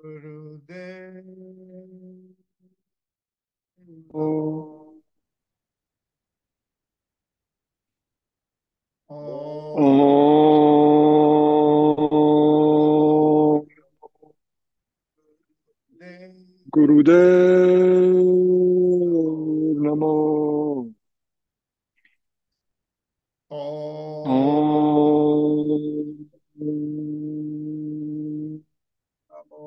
Gurudev Namo. Om Gurudev Namo. Om Om Namo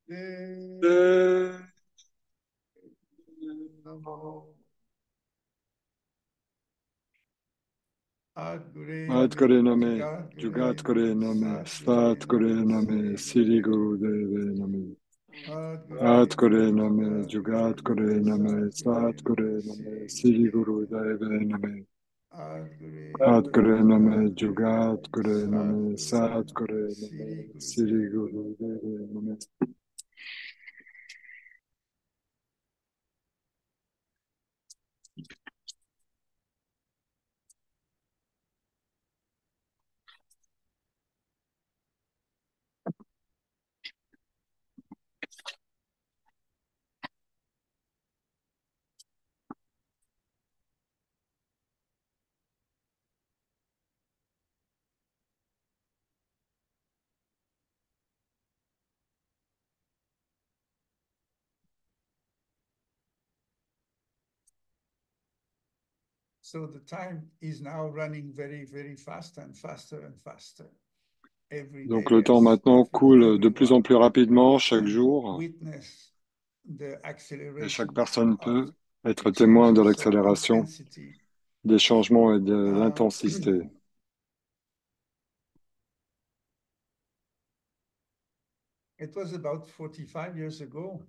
Gurudev Namo Adgure At Kore Name, Jagat Jugat Gure Kore Name Name, Sat Sat Gure Kore Name Name, Sri Siri Gure Gurudeve Name. At Adgure Kore Name Name, Jagat Gure Jugat Kore Name Name, Sat Sat Gure Name Kore Name, Sri Siri Gure Gurudeve Name. Adgure At Name Kore Name, Jagat Gure Jugat Name Kore Sat Name, Gure Sat Name Kore Sri Name, Gure Siri Gurudeve Name. So the time is now running very, very fast and faster and faster. Every Donc day le temps there's maintenant coule de plus en everyone plus rapidement chaque can jour witness the et chaque acceleration personne of peut être témoin de changes of l'accélération intensity. des changements et de Um, l'intensité. it was about 45 years ago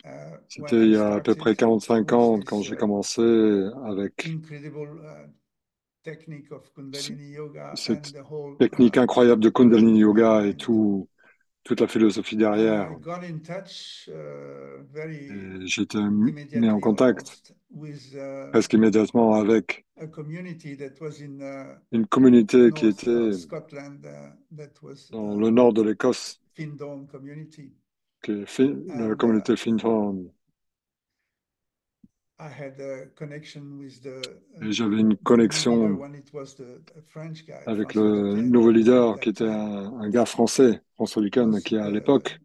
when C'était il I y a à peu près started 45 with ans quand this j'ai commencé avec incredible technique of ce- Kundalini Yoga and cette the whole technique incroyable de Kundalini philosophy Yoga et behind. toute la philosophie derrière. I got in touch very Et j'étais mis en immediately contact almost with presque immédiatement avec a community that was in une communauté qui north of était Scotland that was dans le nord de l'Écosse, Findon community. qui est la And communauté Findhorn. I had a connection with Et j'avais une the new leader connexion when it was the French guy, avec François le Duquesne, nouveau at leader qui that était time. un gars français, François Lucan, Was qui à l'époque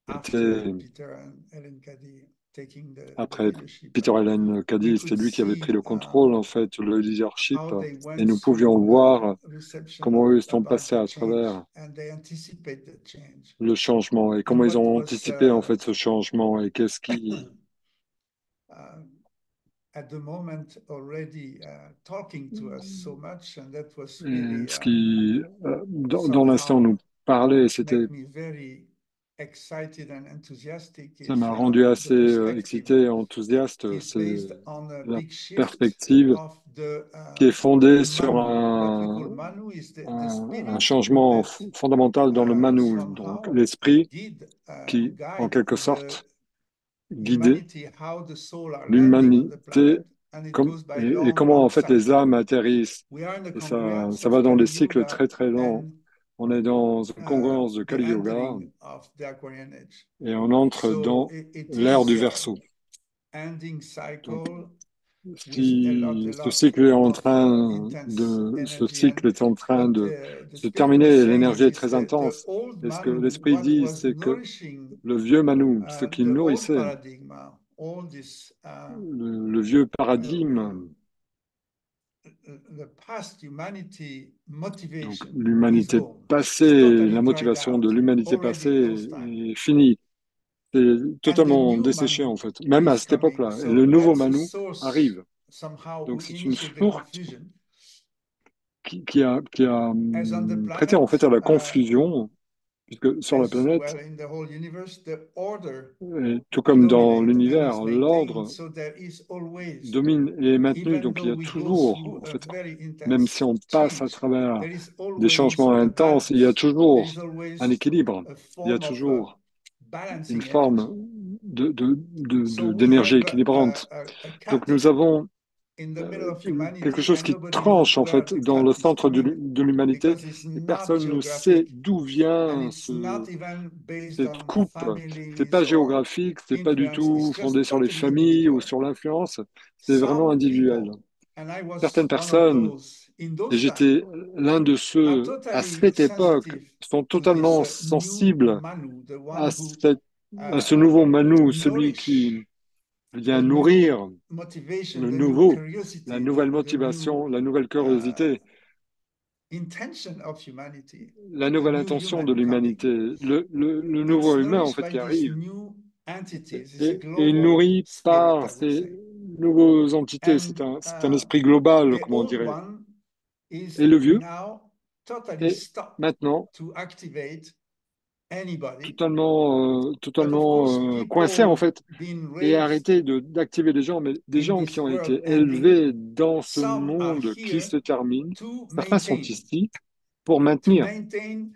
after était Peter and Ellen Caddy taking the après leadership, Peter and Allen we Cady, c'était could lui qui avait pris see le contrôle, en fait, le how leadership, they et went nous pouvions through the voir reception comment eux sont about passés the à change, travers and they anticipate the change. le changement et And comment ils what ont was anticipé, en fait, ce changement et qu'est-ce qui, uh, at the moment already talking to us so much, and that was et really ce qui, dans l'instant, somehow nous parlait, c'était, make me very excited and enthusiastic ça is m'a rendu the assez perspective excité, enthousiaste, is c'est based on a la big shift perspective of the qui est fondée sur Manu. What we call Manu is the un spirit changement that fondamental dans le Manu, donc somehow l'esprit did qui, en guide quelque the sorte, guidait humanity, how the soul are landing on the l'humanité planet, and it goes by et long, comment en long fait les cycle. âmes atterrissent. We are in the Et congruence ça of va dans des Kali cycles Yuga très très lents. and On est dans une congruence de the Kali Yoga entering of the Aquarian age. et on entre So dans it l'ère is du Verseau. ending Donc, cycle with si a ce lot cycle est en of train intense ce energy. cycle And est en train what de the se spirit terminer was et saying l'énergie est is très the intense, old et ce que Manu, l'esprit what dit, was c'est que nourishing le vieux Manu, ce qui the old nourrissait, paradigm, all this le vieux uh, paradigme, the past humanity donc motivation is l'humanité gone. It's passée, totally la dried motivation de out l'humanité passée already those time. est finie, c'est And the totalement new desséché en Manu fait, même à is cette coming. époque-là. Et So le nouveau that's a Manu source. arrive. Somehow Donc we c'est une initiate the source confusion. qui a As on the prêté en fait planet, à la confusion, puisque sur la as planète, well in the whole universe, the order et tout comme dans predominate and is l'univers, maintained. l'ordre So there is always, domine et est maintenu. even Donc il y though a we go toujours, through en a fait, very même si intense on passe à change, travers there is des always changements a intenses, il y a balance. There is toujours un always équilibre, a il y a form of toujours une balancing forme energy. So we d'énergie have équilibrante. a Donc nous catch avons in the middle of quelque humanity chose and qui nobody knows tranche en where fait the dans cut le is centre coming de l'humanité because it's et not personne ne sait geographic d'où and vient it's not even based cette on coupe. C'est families pas or géographique, c'est pas du influence. It's tout just fondé sur les totally familles ou individual. sur l'influence, c'est vraiment Some individuel. people, and I was Certaines one of personnes, those in et those times, j'étais l'un de are ceux à totally cette époque, sensitive sont to this totalement new sensibles Manu, the à, one who à ce nouveau Manu, celui qui nourish vient the new nourrir motivation, le the new nouveau, la curiosity, nouvelle the new motivation, la nouvelle uh, curiosité, intention of humanity, la the nouvelle new intention de human coming. l'humanité, le It's nouveau humain en nourished fait by qui these arrive new entities. It's a et global nourri spirit, par I would ces say. nouvelles entités. And C'est un esprit global, the comme on old dirait. one Et is le vieux now totally est stopped maintenant to activate anybody. But of course, totalement coincé en people fait being et raised arrêté d'activer des gens, mais des in gens qui this ont world été ending, élevés dans ce some are monde qui here se termine. to Certains sont maintain ici pour to maintenir, maintain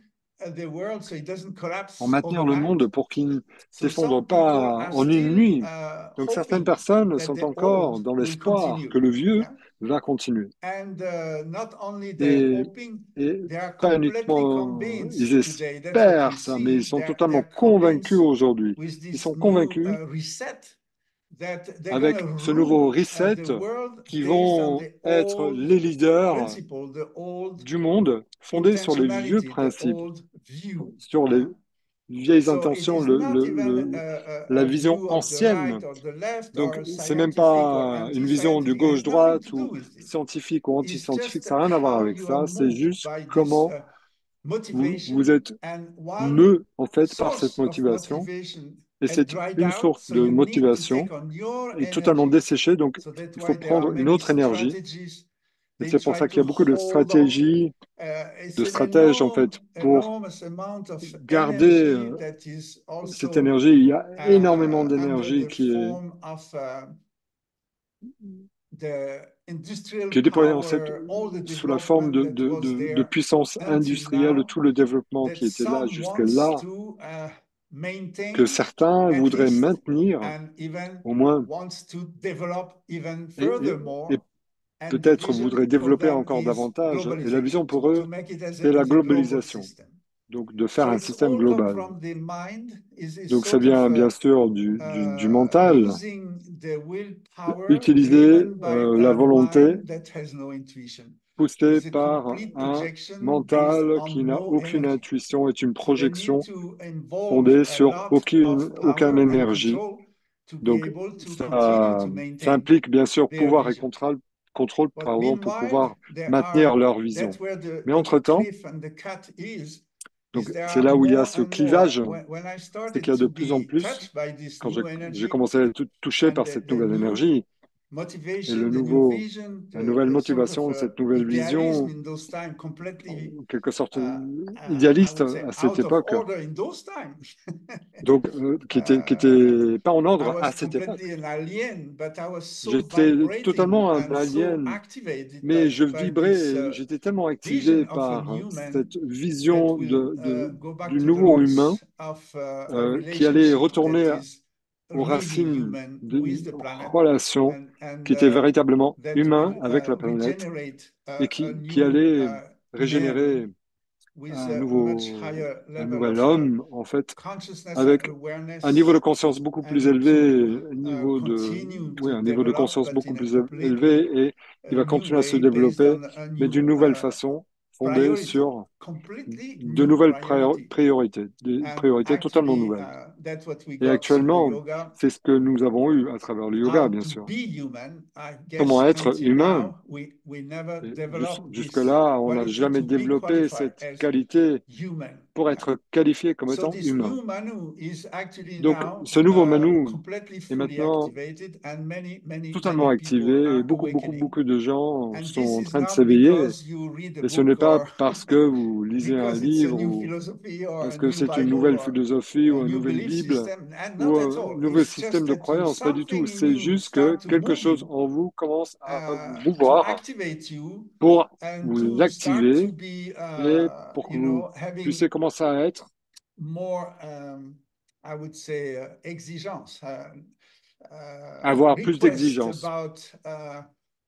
the world so it doesn't pour collapse maintenir le monde, overnight. pour qu'il ne So s'effondre some people pas are en une still nuit. Donc certaines hoping personnes that sont the encore old dans will l'espoir que continue. le vieux Yeah, va continuer. and not only they're Et, hoping, et they are pas completely uniquement ils convinced today. That's what we espèrent ça, mais ils see. sont They're totalement convaincus convinced aujourd'hui. with Ils this sont new convaincus reset that they're going avec to ce nouveau rule reset the world qui based on vont the être old les leaders principle, the old du monde fondés sur les vieux intentionality, the principes, old view. sur les Yeah. vieilles So it intentions, is not even la a vision view of the ancienne. right or the left Donc, or c'est même scientific or pas une vision du anti-scientific. It has nothing gauche-droite to do ou with this. scientifique ou It's anti-scientifique, just ça n'a rien à voir how avec you are ça. C'est moved juste by this comment vous motivation, êtes and one mû, en fait, par cette source of motivation. motivation Et has c'est dried une out. source So de you need to take motivation on your est totalement energy. desséchée. Donc, So that's il faut why there are prendre une many autre énergie. strategies. Et They c'est pour try ça qu'il y to a beaucoup de hold on. stratégies, It's de an stratèges, en fait, pour enormous amount of garder energy that is cette also énergie. Il y a énormément under d'énergie the form of the industrial qui est déployée en fait, power, all the sous la forme development that was de there puissance until industrielle, now, tout le développement that qui était là some wants jusque-là, to que maintain certains at voudraient least, maintenir, and even au moins, wants to develop even et, et furthermore. And the peut-être vision voudraient for développer them encore is davantage. Et la vision globalization, pour eux, to make it c'est la as a global globalisation, system. donc de faire So un it's système all come global. from the mind, is Donc ça sort of vient bien sûr du mental, using the willpower utiliser driven by la a volonté mind that has no intuition. It poussée is a par complete un projection based mental qui on n'a no aucune energy. intuition, est une So they need projection to involve fondée a sur lot of aucune power and énergie. control to be Donc, able to continue ça, to ça maintain implique bien sûr their pouvoir et vision. contrôle, But pardon, pour meanwhile, pouvoir maintenir leur that's vision. where Mais the entre-temps, cliff and the cut is donc there c'est are là où il y a more ce and more. clivage, When I c'est qu'il started y a de to plus en be plus, touched by this quand new j'ai energy commencé à être touché and par cette the nouvelle new énergie et motivation, the new vision, la nouvelle the sort of motivation, cette nouvelle idealism vision, in those times, completely, en quelque sorte I idéaliste would say, à cette out of époque, order in those times. donc qui uh, était pas en I ordre was à cette époque. completely an alien, but I was so J'étais vibrating totalement un and so alien, activated mais je by this vibrais, j'étais tellement vision activé of a par new man cette that vision will go back du to the nouveau humain roots of a qui allait relationship that retourner is aux really racines human with d'une the planet, relation and qui était véritablement that humain will avec la planète regenerate et a qui new allait man régénérer with a much higher un level nouvel of homme, en fait, consciousness and avec un niveau de awareness, conscience beaucoup plus and élevé, to continue oui, to un niveau de develop, conscience but beaucoup in a plus completely élevé et il va new continuer à se way based développer, on a mais d'une new nouvelle façon, fondée priority, sur completely de new nouvelles priority. priorités, des And priorités totalement actually, nouvelles. that's what we Et got through the actuellement, yoga. c'est ce que nous avons eu à travers le yoga, How bien to sûr. be human, I Comment guess être until humain. now, we never Et developed this jusque-là, on n'a quality jamais to be développé qualified cette as qualité human. pour Yeah. être qualifié comme So étant this humain. new Manu is actually Donc, now ce nouveau Manu completely est fully maintenant activated, and totalement many people activé et are awakening. beaucoup de gens And sont this en is train de not s'éveiller. because you read a Et ce n'est book pas or parce que vous lisez un because it's a livre new ou philosophy or parce a que new c'est une Bible nouvelle or philosophie ou a une new nouvelle belief Bible system, and ou not at un all. nouveau It's just système de that you croyance, pas du tout. something in C'est you juste que start to quelque move chose you, en vous commence à vous to mouvoir activate you, pour and vous to start to activer be, et pour que vous having puissiez commencer à être, more, I would say, exigence, avoir plus request d'exigences, about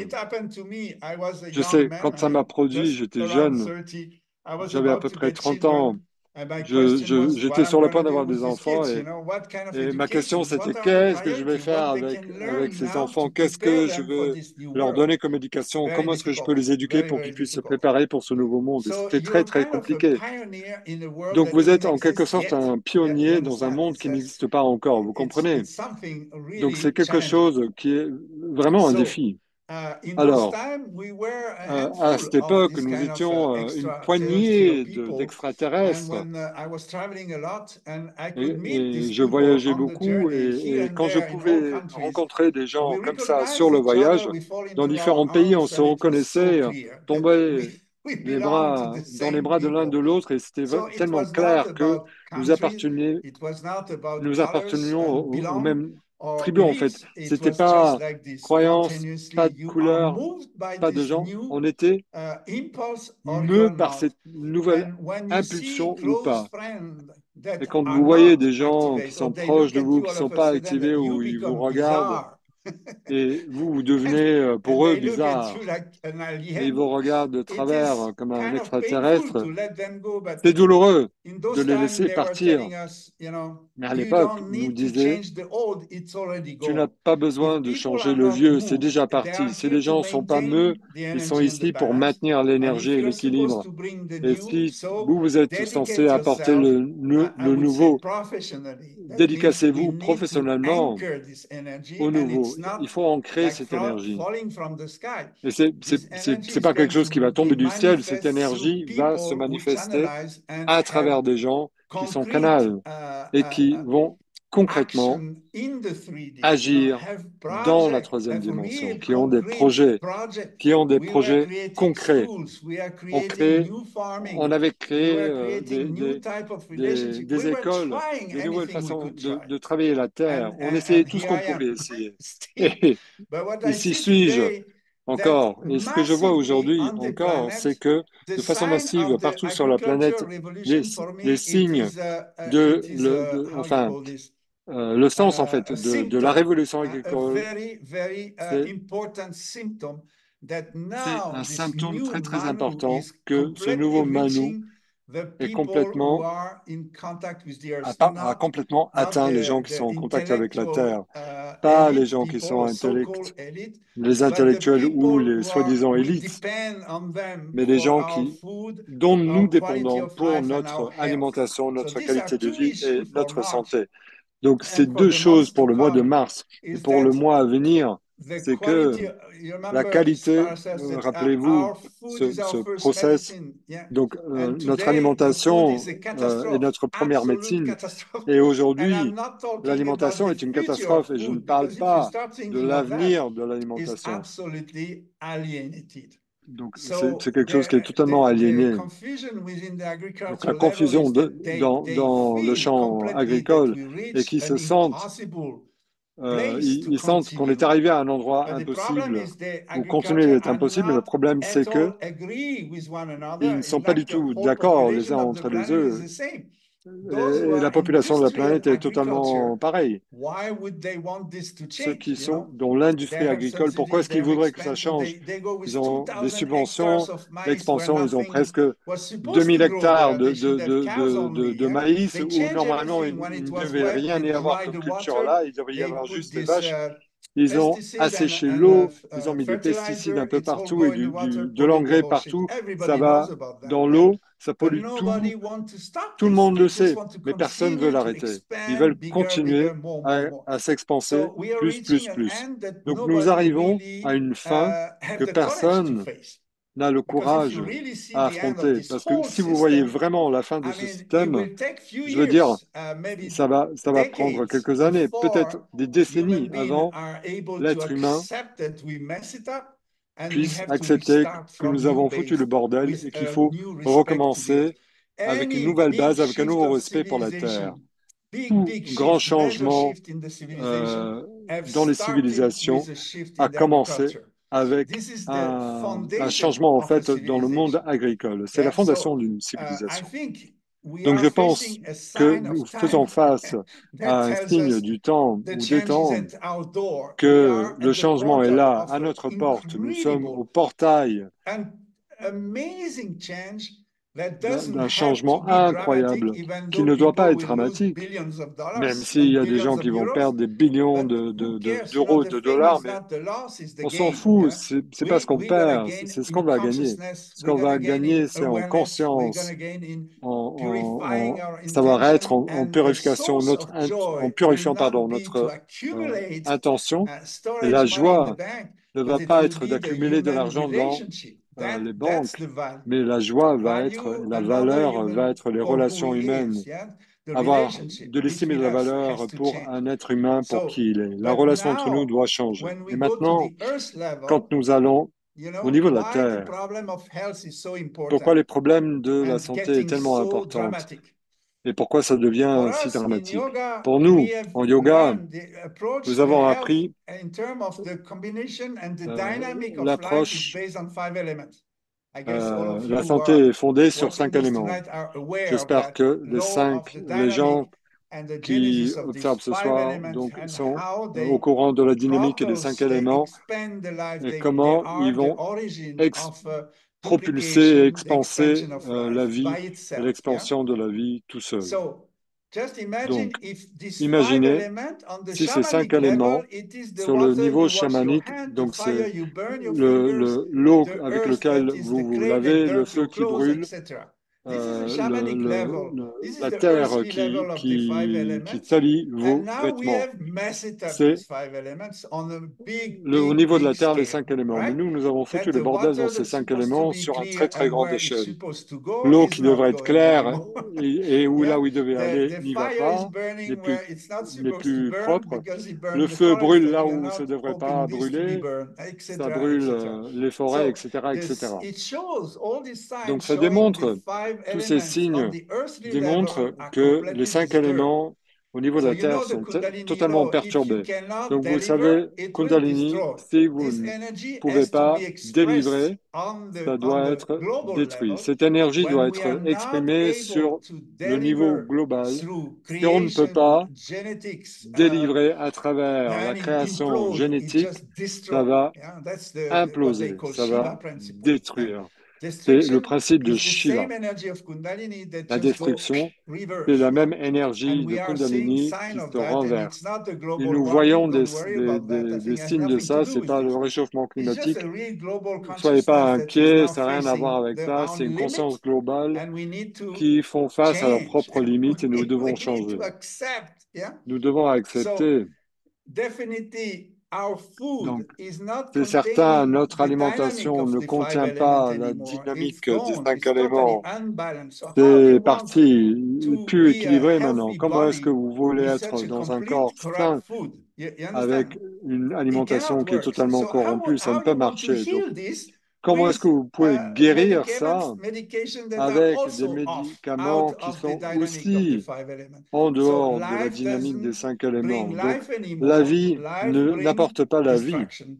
it happened to me. I was a Je young sais, man, quand ça m'a produit, just j'étais around jeune, 30. I was j'avais à about peu to près get 30 ans, children. What J'étais I'm sur le going to point do d'avoir with des these enfants kids, what kind of et ma question education, c'était what are the qu'est-ce que je vais priority, faire what they can avec learn ces now to enfants? Qu'est-ce prepare que je them for veux this new leur world. donner comme éducation? Very Comment est-ce que je peux difficult, les éduquer very, pour qu'ils very puissent se difficult. préparer pour ce nouveau monde? Et So c'était très, you're très kind of a compliqué. pioneer in a world Donc that vous doesn't êtes en quelque exist sorte yet. un Yeah, you pionnier dans un understand? monde qui n'existe pas encore, vous comprenez? It's something Donc c'est really quelque challenging. chose qui est vraiment un So défi. in those Alors, times, we were a à handful cette of époque, this nous kind of étions une extraterrestrial poignée people. And d'extraterrestres. when I was traveling a lot, and I Et, could meet et these je people voyageais on the beaucoup journey here et and quand je there in all pouvais countries, rencontrer des gens we comme ça sur recognized le each other, voyage, we fall dans into our différents pays, on arms, se and it was so reconnaissait, clear that tombait we les belong to bras the dans les same bras de l'un de people. l'autre et c'était So it tellement was not clair que about countries, it was not about nous colors appartenions and aux belong mêmes or tribus en fait. beliefs. It C'était was just pas like this croyance, spontaneously. pas de You are couleur, moved by pas de this genre. new On était impulse or mû you're par not. cette nouvelle And when you see impulsion ou close pas. friends Et that quand are vous voyez not des gens qui activate or sont they proches look de at vous, you qui all sont of a pas sudden activés that you ou ils vous become regardent bizarre et vous, vous and, devenez and pour eux they look at you bizarre like an et ils alien, vous regardent de it travers is comme un kind of painful extraterrestre, to let them go. But c'est douloureux in de those les times, laisser they were partir. telling us, Mais à you l'époque, don't ils nous need to disaient, change the old, it's already tu n'as gone. pas besoin If de people changer are le not vieux, c'est moved, déjà they are parti. Si here les to gens sont pas mûrs, maintain the ils sont energy and the ici pour balance. maintenir And l'énergie if et you're supposed l'équilibre. to bring the Et new, si so vous, vous êtes censé dedicate apporter yourself, I le would say nouveau, professionally. That means we dédicacez-vous need to professionnellement anchor this energy, au and nouveau. it's Il not faut ancrer like cette énergie. falling from the sky. Et This energy c'est is pas quelque going chose to qui va be tomber du ciel. Cette manifest through énergie va se people who manifester channelize and à have travers des gens qui sont concrete canals et qui vont concrètement action in the 3D, agir have dans la project, troisième have dimension, real concrete project. qui ont des We were projets creating concrets. schools, we are On creating crée, new on farming, avait we créé were creating new type of relationship. We des were écoles, trying des nouvelles anything we façons could try. de travailler la terre. On essayait And tout ce here qu'on I pouvait am essayer. still. Et But what I ici see suis-je today, that encore. Et ce que je vois massively aujourd'hui on the encore, c'est planet, que the de façon sign massive, of the partout sur la planète, agricultural revolution for les me, signes how you call this? le sens en fait A de la symptom, révolution a agricole, very, very c'est important symptom that c'est now un this symptôme new très très Manu important is que ce completely nouveau Manu reaching the est people who complètement are in contact with the earth, a complètement not atteint les gens qui sont the en contact avec la intellectual Terre. Pas les elite gens qui people sont or so-called elite, les but the intellectuels ou people les who are soi-disant we élites, depend on them mais les for gens our food, dont nous our quality dépendons of pour life, and our notre health. alimentation, So notre these are qualité de two vie et issues for notre March. santé. Donc, ces And for deux the choses months pour to le mois de come mars et is pour le that mois à venir, the c'est que quality, you la remember qualité, Paracelsus said rappelez-vous our food is our ce first process, medicine. Yeah. donc And notre today the food alimentation is a est catastrophe, notre première absolute médecine. catastrophe. Et And I'm aujourd'hui, not talking about l'alimentation the est une future of catastrophe et je ne food, parle because if you pas start de thinking of that, l'avenir de it's l'alimentation. absolutely alienated. Donc, So c'est quelque chose qui est totalement the aliéné. confusion within the Donc, la agricultural level confusion is that they dans le feel champ completely that agricole we et reach qui an se sentent, impossible place to ils sentent qu'on est continue. arrivé à un endroit But the problem impossible is the ou continuer agriculture d'être are impossible. Mais le not problème, c'est at que all agree with one ils another. ne In sont pas du fact, the tout whole d'accord les uns population of the entre les planet is autres. the same. Those who Et la are population de la industrial planète est totalement agriculture, pareille. why would they want this to Ceux change? qui sont dans l'industrie They have agricole, pourquoi subsidies, est-ce they qu'ils have voudraient que ça expansion, change? they go Ils with ont des 2,000 hectares subventions, of maize where l'expansion, ils ont nothing presque was supposed to 2000 grow hectares there. They should have cows only. de Yeah? maïs They où change normalement everything. When il it ne was devait wet, rien they y avoir dry comme the culture water. là, il devrait y They avoir put juste des this vaches. Ils ont pesticide asséché and l'eau, ils ont mis des pesticides un fertilizer. peu It's all partout et go in the water, de pollute the l'engrais whole shit. partout. Ça Everybody knows va about that. dans Yeah? l'eau, ça But pollue nobody wants to stop tout le this. monde le They just sait, want to mais personne ne veut continue to l'arrêter. Ils veulent expand bigger, bigger, continuer more, more, more. à s'expanser So we are plus, reaching plus, an plus. end that Donc nous nobody arrivons à really une fin que have the courage to personne face. n'a le Because if courage you really see à the end of affronter. this Parce que whole si vous voyez system, vraiment la fin de I ce mean, it système, will take few je veux dire, years, maybe ça va prendre decades quelques années, peut-être before des human décennies beings avant are able to l'être humain accept that we mess it up and we puisse have to accepter restart que from nous new avons foutu le base bordel with et qu'il a faut new respect to the earth. recommencer avec une Any nouvelle big base, avec un shift nouveau of respect pour la Terre. civilization, big Tout grand shift, major changement shift in the civilization have dans les started civilisations with a shift a in the commencé agriculture. avec This is the un foundation changement en of a fait dans le monde civilization. agricole. C'est la Yeah, fondation so d'une I civilisation. think we Donc are je pense facing a que sign nous of faisons time face that à un tells signe us du temps the ou des change is temps, at our door. We que are le at the changement est portal là, of à an notre porte. Nous sommes au incredible portail and amazing change That doesn't d'un have to changement be dramatic, incroyable, even qui though ne doit pas people être will lose dramatique, billions of même dollars s'il and y a des billions gens of qui vont euros. perdre des billions But who cares? d'euros, The de thing dollars, is mais not the loss, it's the on s'en gain. fout, Yeah? c'est pas ce qu'on We're gonna perd, gain c'est ce qu'on in va gagner. consciousness. Ce We're qu'on va gonna gain in gagner, c'est en awareness. We're conscience, gonna gain in en, purifying our savoir-être, intention, en and the purification, source of en joy will purifiant, not pardon, be to notre accumulate intention. Et la storage money in the joie bank, ne va but it pas will être be the d'accumuler de human l'argent dans relationship. les That's the banques, value. mais la joie va être, Value la another valeur va human être les for who relations he humaines. is. Yeah, the Avoir relationship de l'estime et de between la us has valeur to pour change. un être humain pour So, qui il est. La but relation entre nous now, doit changer. when we Et go to maintenant, the earth quand level, nous allons au niveau de la why the Terre, problem of health is so pourquoi important les problèmes de la and santé est getting tellement so importante dramatic. et pourquoi ça For devient si us in dramatique? yoga, Pour we nous, have en yoga, learned the approach nous to avons health appris in terms of the combination and the euh, dynamic of life is l'approche. based on 5 elements. I guess all of La you who santé are est fondée sur watching 5 this éléments. tonight are aware of J'espère that que law of the les gens dynamic and the qui genesis of these observent ce five soir elements donc, and sont how au they courant de la dynamique et des 5 propels, they éléments expand the life, et they comment are ils the vont origin ex- of propulser et duplication, the expanser expansion of la life by vie et itself. Yeah. l'expansion de la vie tout seul. So just imagine Donc, if these five imaginez elements on the si ces 5 shamanic level, éléments, it is the sur le water niveau you wash your chamanique, hand, the donc fire c'est you burn your fingers, l'eau the avec earth lequel that is the vous vous clay that lavez, le dirt feu your qui clothes, brûle, etc. This is the shamanic level. This is la the terre earthly level of the five qui elements. salit And vos now we vêtements. have messed it up, C'est these five elements, on a big, au big, niveau de la big Terre, les scale, 5 éléments. Mais right? nous avons foutu That le the bordel dans water ces that's 5 supposed to éléments be sur un très clear très and grande where it's échelle. supposed to go L'eau is qui not devrait être going claire anymore. et où là Yeah, où il devait aller the n'y va fire is pas, burning where it's not n'est supposed to plus burn propre. because it Le burned the feu forest brûle and là you're où ça ne not devrait pas hoping this to be brûler, burned, ça etc., brûle etc. les forêts, So etc., this etc. it shows all these signs Donc ça showing the démontre, five tous ces elements on signes the earthly level démontrent are que les completely 5 disturbed. éléments au niveau de So la you Terre know the sont Kundalini totalement law. If you perturbés. cannot Donc vous savez, deliver, it will Kundalini, destroy. si vous This ne energy pouvez has to be pas expressed délivrer, on ça doit the être global détruit. level. Cette énergie When doit we are être not exprimée able sur to le niveau deliver global. through Si on ne peut creation, pas genetics, délivrer à travers la then it création implodes, it génétique, just ça destroy. va Yeah, that's what they imploser, call ça Shiva va principle. Yeah? détruire. C'est le Destruction principe de is the Shiva. same energy of Kundalini that La just go destruction, c'est reverse. la Yeah? même And énergie de we are seeing Kundalini sign qui of se that, and it's renverse. not the Et global nous voyons warming. Don't worry about that. I des think it has signes de nothing to ça, do c'est with pas le this. réchauffement It's just climatique. a real global Ne soyez pas consciousness that is inquiets, now ça n'a rien à voir facing avec their ça. C'est own une conscience limit, globale and we need to qui font face à leurs change. propres limites et nous We devons need to changer. accept. Yeah. Nous devons So accepter. definitely, our Donc, food is not c'est certain, containing notre the dynamic alimentation of ne the five contient element pas la anymore. It's dynamique des gone. cinq It's totally éléments. unbalanced. So how do you C'est want parti, to plus be a équilibré maintenant. healthy Comment est-ce que body vous voulez with être such a dans un corps complete corrupt sain food? You avec understand? une It alimentation cannot qui est work. totalement So corrompue? Ça ne how peut you want to marcher. Donc, heal this comment est-ce with que vous pouvez guérir medicaments, ça medication that are avec des also off, out médicaments qui of the sont dynamic of the aussi five elements? en So dehors de la life dynamique des doesn't cinq bring éléments? Donc, life la anymore. vie Life bring n'apporte pas la vie. destruction.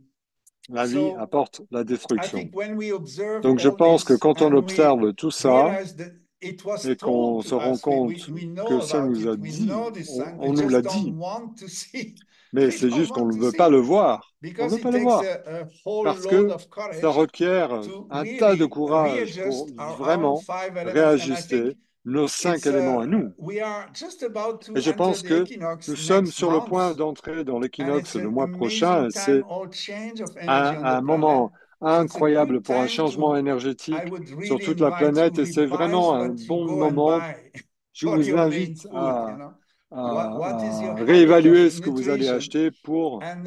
La vie So apporte la I destruction. think when we observe Donc, je all pense que this quand on and we observe tout ça realize that it was et told qu'on se to rend us, compte we know que ça about nous a it, we dit, know this sign, we on nous l'a just don't dit, want to see. mais We c'est don't juste qu'on want ne to veut see pas le it voir. On ne because veut pas it le takes voir a whole parce load que of ça courage requiert to un tas de really courage pour readjust our own vraiment five elements. And I réajuster think nos 5 éléments à nous. we are just about Et to je enter pense the que equinox nous sommes next sur le point month. d'entrer dans And it's l'équinoxe le an mois prochain. amazing Et time, c'est all change of energy on the un planet. moment So it's a incroyable good pour un time changement to, I énergétique would sur really toute la invite you, planète. Et c'est revise vraiment un what you bon go and moment. buy Je for vous your main invite food, you know. What is your à habit of réévaluer ce que vous allez nutrition? acheter pour And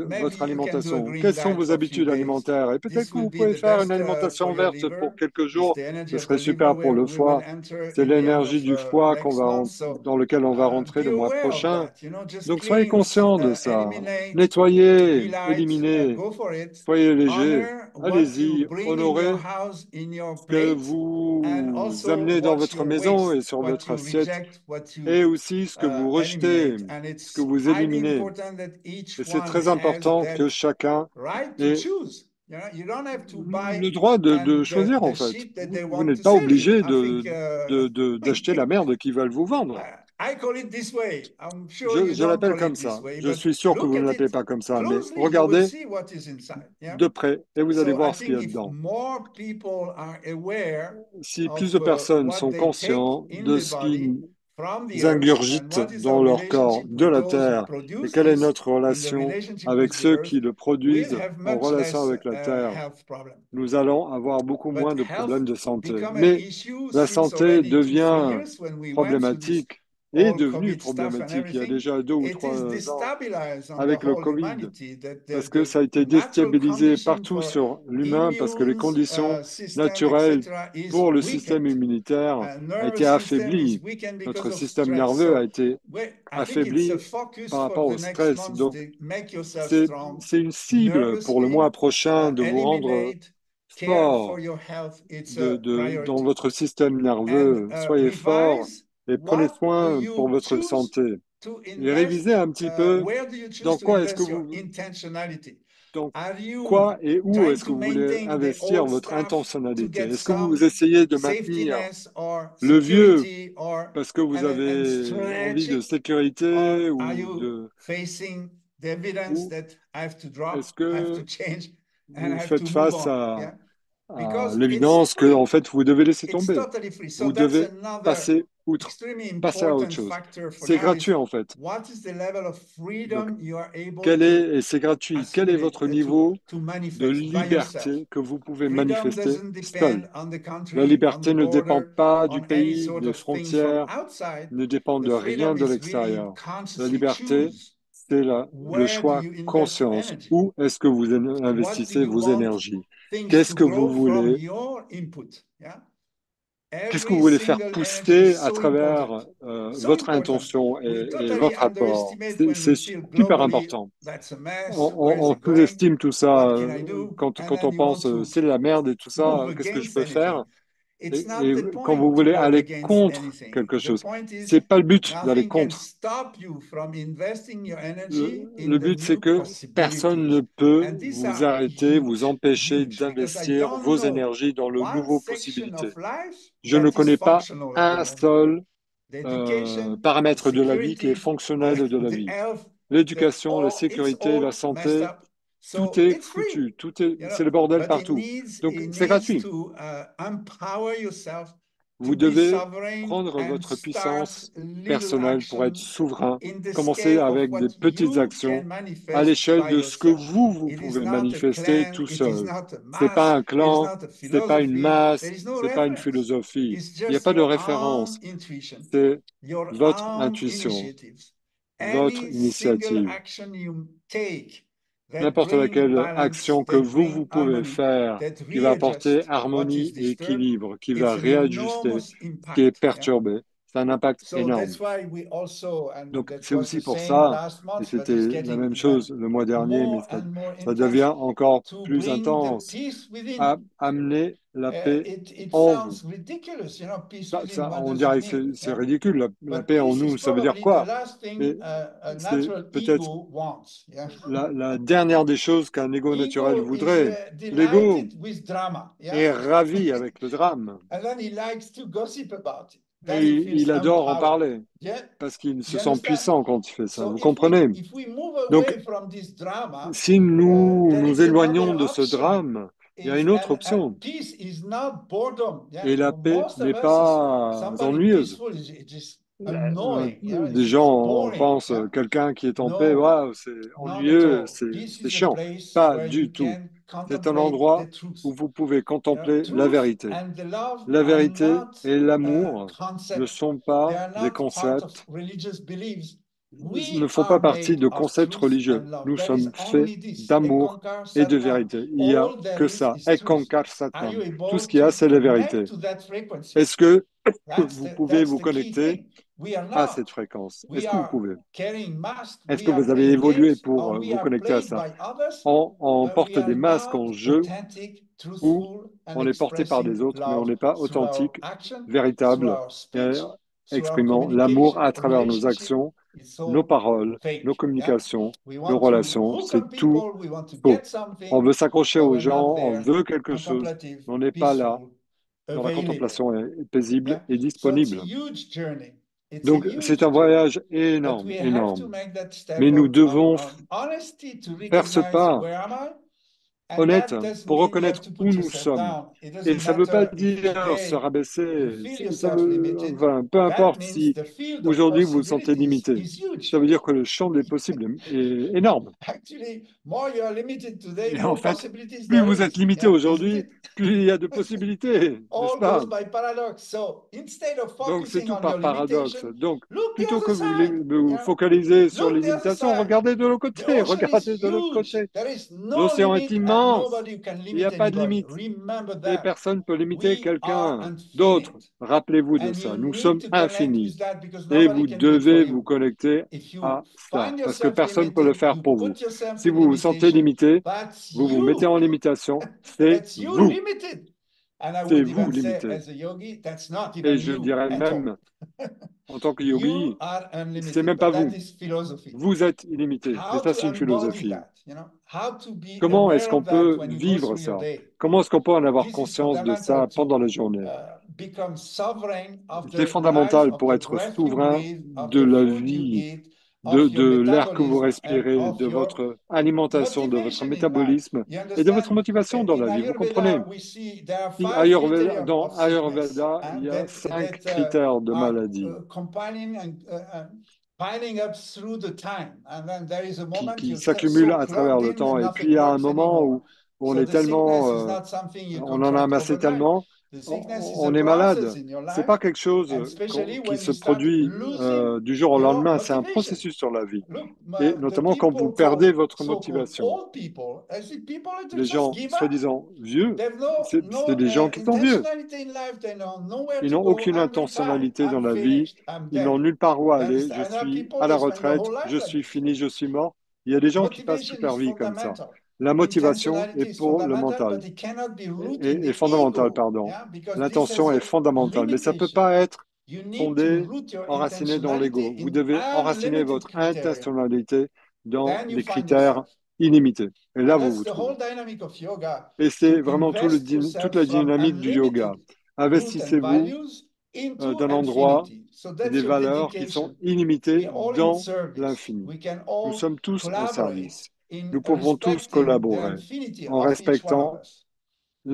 maybe votre you can do a alimentation. green Quelles sont diet vos for a few habitudes days. alimentaires? Et peut-être This que will vous be pouvez the faire une best for alimentation your verte pour liver. quelques It's jours. the energy Ce of the serait liver super pour where le we will foie. enter C'est in the end l'énergie of du foie next month. So dans lequel on va rentrer be le mois aware of prochain. that, just Donc soyez cleanse, conscients de ça. eliminate, Nettoyez, be light, éliminez, go for it. soyez léger. Honor what you Allez-y, bring in your honorez house, in your ce que plate, and vous also amenez dans watch votre your maison et waste, sur what votre you assiette reject, what you et aussi ce que vous rejetez, eliminate. And ce que it's vous highly éliminez. important that each Et c'est one très has important que that chacun right to ait choose. You don't have to buy le droit de and choisir, en the fait. shit that they Vous want n'êtes to pas sell you. obligé I think d'acheter la merde qu'ils veulent vous vendre. I call it this way. I'm sure you Je don't l'appelle call comme it this ça. way, Je but suis sûr que look vous ne at l'appelez it pas comme ça, mais closely. You will regardez see what is inside. Yeah. de près et vous allez So I voir ce qu'il y think a if dedans. more people are aware Si plus of de personnes what sont they take conscients in de the ce body qu'ils from the earth and ingurgitent what is dans our leur corps relationship de with la those who terre et produce quelle est this notre in the relation relationship avec with the ceux earth, qui le we'll produisent have en much relation less avec la terre, health problem. nous allons avoir beaucoup But moins de health problèmes de santé. become an Mais issue la since santé already 2, 3 devient years when we went through this problématique, est all devenue COVID stuff and problématique il y a everything. déjà 2 ou 3 ans It is destabilized on the avec le whole Covid, humanity that parce que ça a the été natural déstabilisé condition partout for sur l'humain, parce que les immune conditions system, naturelles etc., is pour le système weakened. immunitaire a Nervous été system is affaiblies. weakened Notre because of système stress. nerveux a So été I think it's a affaibli focus par for rapport the au next stress. months. Donc, To make yourself c'est, strong c'est une cible pour le mois nervously, prochain de vous rendre eliminate care for fort your health. It's a dans priority. votre système And nerveux. Soyez fort revise, et prenez what do soin pour you votre choose santé. to Et révisez invest? un petit peu Where do you choose dans to quoi est-ce que invest your vous, intentionality? dans Are you quoi et où trying est-ce que to vous voulez maintain the investir old votre stuff to intentionnalité? get Est-ce que vous some essayez de safety maintenir nets or le vieux security or parce que vous and avez envie stretch de it? Or sécurité are ou you facing the evidence ou that I have to est-ce drop, I have to que change, and I vous have to faites move face on? Yeah, à because it's l'évidence que, en free. fait, vous devez laisser It's tomber. totally free. So Vous that's devez another passer outre, extremely passer à autre important chose. factor for C'est now gratuit, is en fait. what is the level of Donc, freedom you are able et c'est gratuit, quel est assimilate, votre niveau to de manifest by yourself. liberté que vous pouvez Freedom manifester doesn't seul? depend on the La country, on the liberté ne dépend border, pas du on any pays, sort des of thing from frontières, outside. ne dépend The de rien freedom de is really l'extérieur. La consciously liberté, choose c'est le where do choix you invest your conscience. energy? Où est-ce que vous What do investissez you vos want énergies? things Qu'est-ce to que vous grow from voulez your input? Yeah. Qu'est-ce que vous Every voulez faire single energy is pousser à so important. travers So votre important. intention We et totally votre apport? underestimate when we C'est feel super globally important. that's a mess. Where is On it going? sous-estime tout ça What can I do? And quand then on you want pense to c'est la merde et tout move ça, qu'est-ce que je against peux faire? anything. It's not Et the quand vous point to voulez go aller against contre anything. quelque The chose, point is c'est pas le but d'aller nothing can contre. stop you from investing your energy in Le the but, c'est new que personne ne possibilities. peut And these vous are arrêter, vous huge, empêcher huge, because I d'investir don't vos know énergies dans le one nouveau section possibilité. of life Je ne that is connais pas functional at the un moment. seul The education, the paramètre de la vie qui est security, fonctionnel de la the vie. health, L'éducation, la it's sécurité, la all messed santé, up. tout So est it's free, foutu, you know, c'est le bordel but partout. Donc it c'est needs gratuit. to empower yourself Vous to be devez sovereign prendre and votre start puissance little personnelle pour être action souverain. in the Commencez scale of avec des what petites you can actions à manifest l'échelle by de ce que yourself. vous It is pouvez not a manifester clan, tout it is seul. not a C'est pas mass, un it is clan, not a c'est pas une philosophy. There masse, is no c'est pas une reference. philosophie. It's Il n'y a just pas de your own référence. intuition, C'est your votre own intuition, initiatives. votre Any single initiative. action you take that N'importe bring laquelle balance, action que that vous bring pouvez harmony, faire that qui va apporter readjust what is harmonie et disturbed, équilibre, qui va it's an réajuster enormous ce qui est impact. Yeah. perturbé, c'est un impact So énorme. that's why we also, and Donc, that c'est was aussi the pour same ça, last et month, but c'était it's la getting même even chose le mois dernier, mais more and more ça devient intense encore to plus bring the intense, peace à within. amener la paix It en vous. sounds ridiculous, you know, peace within. What On does it dirait que mean? c'est Yeah. ridicule, la But paix en peace is nous, ça veut dire probably the quoi? last thing Mais a c'est natural peut-être ego wants. Yeah. la dernière des choses qu'un ego naturel Ego is voudrait. L'ego delighted with drama. Yeah. est ravi avec le drame And then he likes to gossip about it. et Then he feels il adore en empowered. parler Yeah. parce qu'il se You sent understand? puissant quand il fait ça. So Vous comprenez? if we move Donc, away from this drama, si nous there nous is éloignons another de ce option. drame, il y a Is une autre and option. peace is not boredom. Yeah, Et la for paix most of n'est us, is pas somebody ennuyeuse. peaceful is it just annoying. Yeah, Des it's gens boring. pensent Yeah, quelqu'un qui est en paix, no, waouh, c'est not at ennuyeux, all. Peace c'est is a chiant. place Pas where you du tout. can C'est un contemplate the endroit où truth. vous pouvez You know, contempler la truth vérité. and the love La are vérité not et l'amour ne concept. sont They pas are des not part of concepts, religious beliefs. ne We font are pas partie made de of concepts truth religieux. and love. Nous There is sommes faits only this. d'amour Ekankar et de Satnam. vérité. Il n'y a All there que ça. is truth. Ekankar Are you Satnam. Tout ce able qu'il y a, to c'est la connect vérité. to that frequency? Est-ce que That's vous pouvez that's vous the key connecter thing. We are à cette not. fréquence? We Est-ce que vous are pouvez? carrying masks. Est-ce We que are vous avez playing évolué games, pour or we vous are connecter à played ça? by others. On But we porte are des masques en not jeu authentic, où truthful, and on est porté par expressing des autres, mais on love n'est pas through our authentique, action, through véritable, our et speech, through our exprimant l'amour communication, à travers nos relationship. actions, It's nos all paroles, nos fake. Yeah, communications, we nos want to relations. hook C'est on tout people. We want to faux. get On something, veut s'accrocher but aux we're not gens, on there. veut quelque chose, Contemplative, mais on n'est pas là peaceful, dans la available. contemplation est paisible Yeah, et so it's a disponible. huge journey. It's a Donc, c'est huge un journey. voyage But énorme, we have to énorme. make that Mais step nous devons on honesty to faire ce recognize pas where am I? And honnête that doesn't pour mean you have reconnaître to où put nous yourself sommes. down. It Et doesn't ça ne veut pas matter if dire se today you rabaisser. feel Ça yourself veut, limited. enfin, peu That importe means si the field of aujourd'hui vous vous sentez possibilities limité. is huge. Ça veut dire que le champ des possibles est énorme. Actually, more you are limited today, Et en more fait, possibilities plus there vous êtes is. limité Yeah, isn't aujourd'hui, it? plus il y a de possibilités, n'est-ce All pas? goes by paradox. So instead of Donc c'est focusing tout on par your paradoxe. limitation, Donc look the plutôt other que side. vous Yeah, focaliser sur look les the other limitations, side. regardez de l'autre The côté, ocean is regardez de l'autre huge. côté. There is no L'océan est limit and immense. nobody can Il n'y a limit pas de anybody. limite. Remember Et that. personne ne peut limiter We are quelqu'un d'autre. infinite. Rappelez-vous de And ça. you Nous need sommes to connect infinis. with that because Et nobody vous can do it for devez vous you. connecter If you à cela, find parce que yourself personne ne peut le limited, faire you pour vous. put yourself Si in vous vous sentez limitation. limité, That's vous vous mettez you. en limitation, c'est That's you vous. limited. And I C'est would vous even say, limité. as a yogi, that's not Et even je you dirais at all. même, en tant que You yogi, are c'est unlimited, même pas but that vous. is philosophy. Vous êtes illimité. Et How ça, to c'est une embody philosophie. that, how to be Comment est-ce aware qu'on of that peut when you go vivre through your ça? day. Comment est-ce qu'on peut en avoir This is conscience de fundamental ça pendant la to journée? become sovereign of C'est the life, fondamental of pour the être breath you souverain breathe, of de the la food you vie, eat, of your de l'air que vous metabolism, and respirez, of de your votre alimentation, de votre motivation in life. métabolisme You et de votre understand? motivation dans In la vie. Vous comprenez? Ayurveda, we see there are Si 5 criteria Dans of sickness Ayurveda, il y a cinq that critères de are maladie compiling and piling up through the time. And then there is a moment qui you're s'accumulent so à travers plugged le in temps. and Et puis il nothing y a un works moment anymore. où on So est the sickness is tellement, not something you on en a contract amassé overnight. tellement, The sickness is a on est process malade. in your C'est life, pas quelque chose and especially qui when se you start produit losing du jour au your lendemain. C'est un motivation. processus sur la vie. Look, Et the notamment quand vous people perdez called votre so-called motivation. old people, I see people that Les just gens give up. soi-disant vieux, They have c'est no des gens qui sont vieux. intentionality in life. They know nowhere Ils to n'ont go. aucune I'm retired. intentionnalité dans I'm la vie. finished. I'm Ils n'ont dead. nulle part où You aller. Je understand? And there are suis people à la they spend their retraite. whole life Je like suis this. fini. Je suis mort. Il y a des gens qui passent Motivation toute leur is vie comme ça. fundamental. La motivation est Intentionality is pour le fundamental, mental, but it cannot be rooted in est the fondamentale, ego. pardon. Yeah, because this has L'intention est a fondamentale, mais ça peut limitation. pas être You need to fondé, root your enraciné dans intentionality l'ego. Vous in devez enraciner unlimited votre criteria. intentionnalité dans Then you des find critères yourself. illimités. Et là, And vous that's vous the whole trouvez. dynamic of yoga, Et c'est to vraiment invest toute yourself la from dynamique du yoga. unlimited root and Investissez-vous values into d'un endroit infinity. So et that's des your valeurs qui sont dedication. We illimitées are all in dans service. l'infini. We can Nous all sommes tous au collaborate service. in Nous pouvons tous respecting the collaborer infinity en of each one of respectant us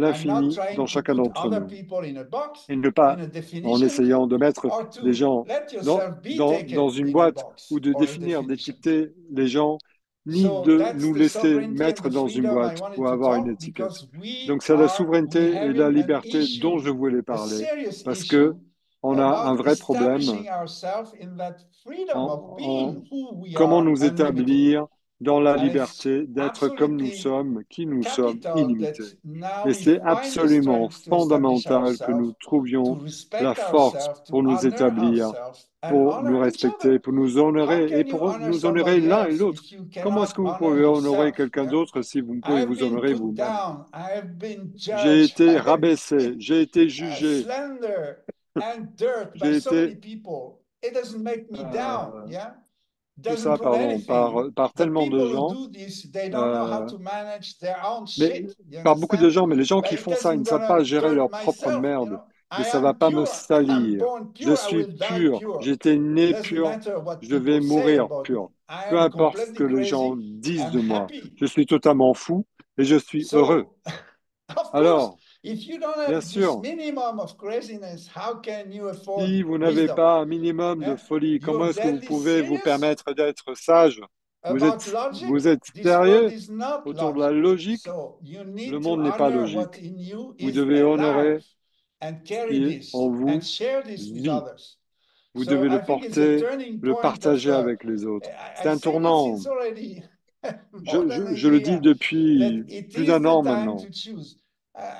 and not l'infini dans trying to chacun put d'entre other nous people in a box, et ne in pas a en definition, essayant de mettre or les to gens let yourself be dans taken une in a boîte ou box de or a définir, definition. d'étiqueter les gens, ni So de that's nous the laisser sovereignty and mettre the dans une freedom I boîte wanted ou to avoir une talk étiquette. because Donc c'est la we souveraineté et la having an liberté dont je issue, voulais a parler serious parce que issue on a un about vrai problème establishing ourselves in that freedom of en being who we comment are, nous unlimited. établir dans la And it's liberté d'être comme nous absolutely sommes, qui nous sommes, capital that illimités. now Et we c'est find the absolument strength to establish fondamental que ourselves, nous to trouvions la respect force ourselves, to pour nous honor établir, ourselves, and pour nous honor each other. respecter, pour nous How honorer et can you pour honor nous honorer somebody l'un et else l'autre. if you Comment est-ce cannot que vous honor pouvez honorer yourself? quelqu'un Yeah? d'autre si vous ne pouvez I've vous been honorer put vous-même? down. I have been J'ai judged. été I have rabaissé, been j'ai été jugé, slender and dirt by j'ai so many été people. It doesn't make me down. euh, Yeah, tout doesn't ça, prove pardon, anything. par The tellement de people who gens. do this, they don't know how euh, to manage their own Mais shit. You par beaucoup de understand? gens, mais les gens But qui it font ça, ils doesn't ne savent pas gonna gérer turn leur propre myself. merde. Et I ça va am pas me pure. I'm salir. born Je pure. I suis will die pur. pure. J'étais né Doesn't pur. matter what Je vais people say mourir about pur. me. I Peu am importe ce que completely les gens crazy disent and de moi. happy. Je suis totalement fou et je suis heureux. So, of course, Alors, if you don't bien have this sûr, minimum of craziness, how can you afford si vous n'avez wisdom? pas un minimum de Eh? folie, comment You're est-ce que vous deadly pouvez vous serious permettre d'être sage? about logic? Vous êtes This world sérieux is not autour de la logic. logique? So you Le need to monde n'est pas honor what logique. in you Vous is devez alive honorer and ce carry qui est en this and vous share this with vit. others. Vous So devez le I think it's a porter, turning le point of, partager avec les autres. C'est I un say this, tournant. it's already more than a Je le dis year, that depuis it plus is d'un the an time maintenant. to choose.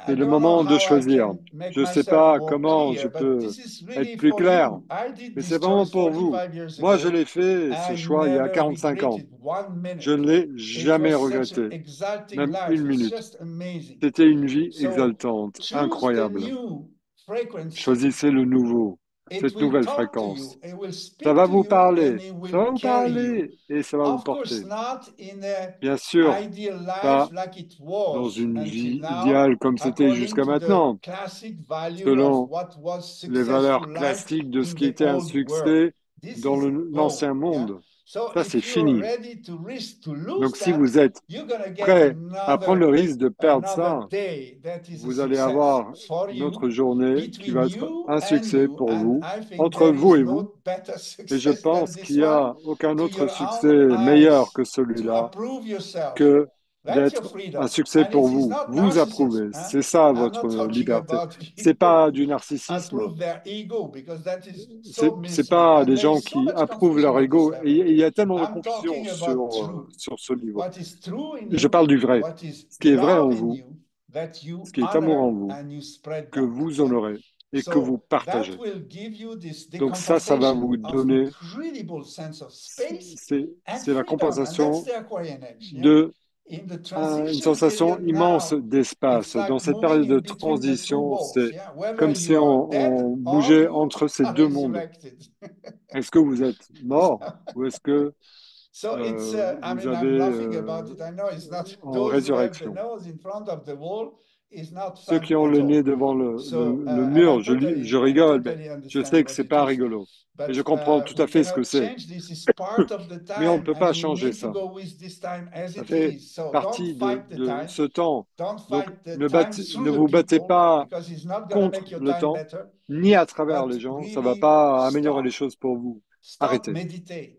C'est I le don't know moment de how I choisir. can make Je ne sais myself pas more comment je clear, but peux this is être really plus for clair, you. I did mais this c'est vraiment choice pour vous. 45 years Moi, je ago. l'ai fait, ce I choix, il y a never 45 ans. regretted one Je minute. ne l'ai It was jamais such an regretté, exalting même life. une It's minute. just amazing. C'était une vie So exaltante, choose the incroyable. new frequency. Choisissez le nouveau. it cette will nouvelle talk to fréquence. you, it will Ça speak va to vous you, and parler, it ça will va vous carry you. parler et ça va vous Of course, porter. not in a Bien sûr, ideal life pas like it dans was une until vie now, idéale comme c'était according jusqu'à to the maintenant, classic value of selon what was les successful valeurs life classiques de ce in qui the était un old world. succès This dans is l'ancien gone. Yeah. monde. So Ça, c'est if you're fini. ready to risk to lose Donc, si that, vous êtes you're gonna get prêt à prendre le risque de perdre another ça, day that is a vous allez success avoir for notre you, journée qui between va être you un and succès you. pour And vous, I think entre there vous is et vous. no better Et je success than pense this qu'il n'y one a aucun to autre your succès own meilleur eyes, que to celui-là approve yourself. que That's your d'être un freedom. succès And pour it is vous. not Vous narcissism. approuvez. Huh? C'est ça I'm votre not talking liberté. about C'est people pas who du narcissisme. approve their ego, because that is so C'est misleading. pas And des there gens is so qui much approuvent confusion leur at this ego. Et level. il y a tellement de I'm confusion talking about truth. sur ce niveau. What is true in Je you, parle du vrai. what is Ce qui est vrai en love in vous, you, that ce you qui est amour en honor vous, and you spread que that. vous Yeah. honorez et que vous So that partagez. will give you this Donc ça va decompensation vous of donner, incredible sense of space and c'est la freedom. And that's compensation the Aquarian edge. Yeah. de In the une transition sensation period immense now, it's d'espace. Dans like cette moving période de in between the two transition, worlds. c'est Yeah. Whether comme si you are dead on or bougeait you entre ces are deux mondes. resurrected. Est-ce que vous êtes mort ou est-ce que So it's, I vous mean, avez I'm laughing about it. I know it's not, en those who have the résurrection? nose in front of the wall is not Ceux fun qui ont at le nez all. devant So, le and mur, je I rigole, mais totally je understand sais que what c'est it pas is. rigolo. Et je But comprends tout à we fait ce que cannot c'est. change this. Is part of the Mais on ne time, peut and pas we changer need to ça. go with this time as Ça it fait is. So don't partie fight the de time. ce temps. Don't Donc, fight the time through ne the vous battez people, pas because it's not going to contre make your le time temps, better. ni à travers les But gens. Ça va really pas améliorer les stop. choses pour vous. Stop, Arrêtez. meditate.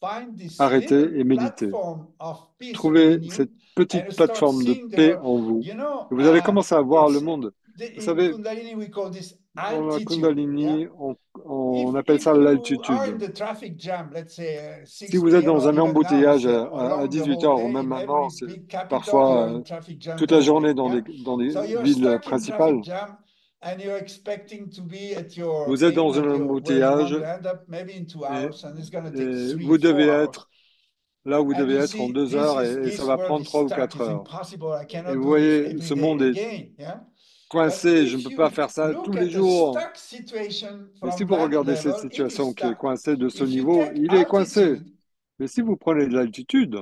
Find this little Arrêtez et méditez. platform of peace Trouvez within cette you petite and start plateforme de seeing the paix world. en vous. You know, Et vous allez commencer à voir le it's monde. Vous in savez, Kundalini we call this dans la altitude. Yeah. Kundalini, on appelle If ça you are in l'altitude. the traffic jam, let's say Si 6 vous êtes p.m. dans or un even now, embouteillage along the 18 whole heures ou day, même in every maintenant, c'est big capital, you're parfois in traffic jam toute the la whole journée day. Yeah. dans des So you're villes stuck in principales. traffic jam and you're expecting to be at your Vous êtes aim, dans at un your where you want embouteillage to end up, maybe in 2 hours, and it's going to take et three, vous devez 4 hours. être là où vous And devez you être en see, 2 heures et ça this va world prendre is 3 ou 4 stuck. It's heures. impossible. I Et cannot vous do this voyez, every ce day monde est again. Yeah. But coincé, je ne if peux pas you faire ça tous look les at a jours. stuck situation Et si from vous that regardez cette level, it is situation qui est stuck. coincée de ce If you niveau, take il est coincé. altitude, Mais si vous prenez de l'altitude,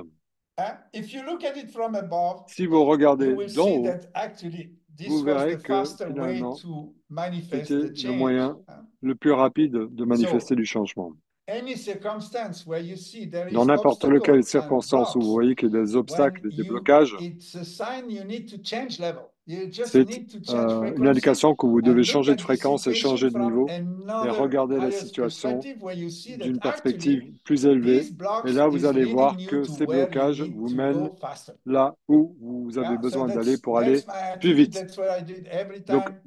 if you look at it from above, si vous you regardez will d'en see haut, that actually vous this was verrez the que faster way finalement, to manifest c'était the le change. moyen le plus rapide de manifester So du changement. any circumstance where you see there Dans is n'importe quelle obstacle and circonstance où vous blocks, voyez qu'il y a des when obstacles et des you, blocages, it's a sign you need to change level. You just c'est need to change une frequency indication que vous and devez look changer at de the fréquence et situation changer de from niveau et another regarder la higher situation perspective, where you see that d'une perspective actually plus élevée. these Et blocks là, vous is allez leading voir you que to ces where you blocages need vous to mènent go faster. là où vous avez Yeah, so besoin d'aller pour that's aller my plus attitude. vite. That's what I did every Donc, time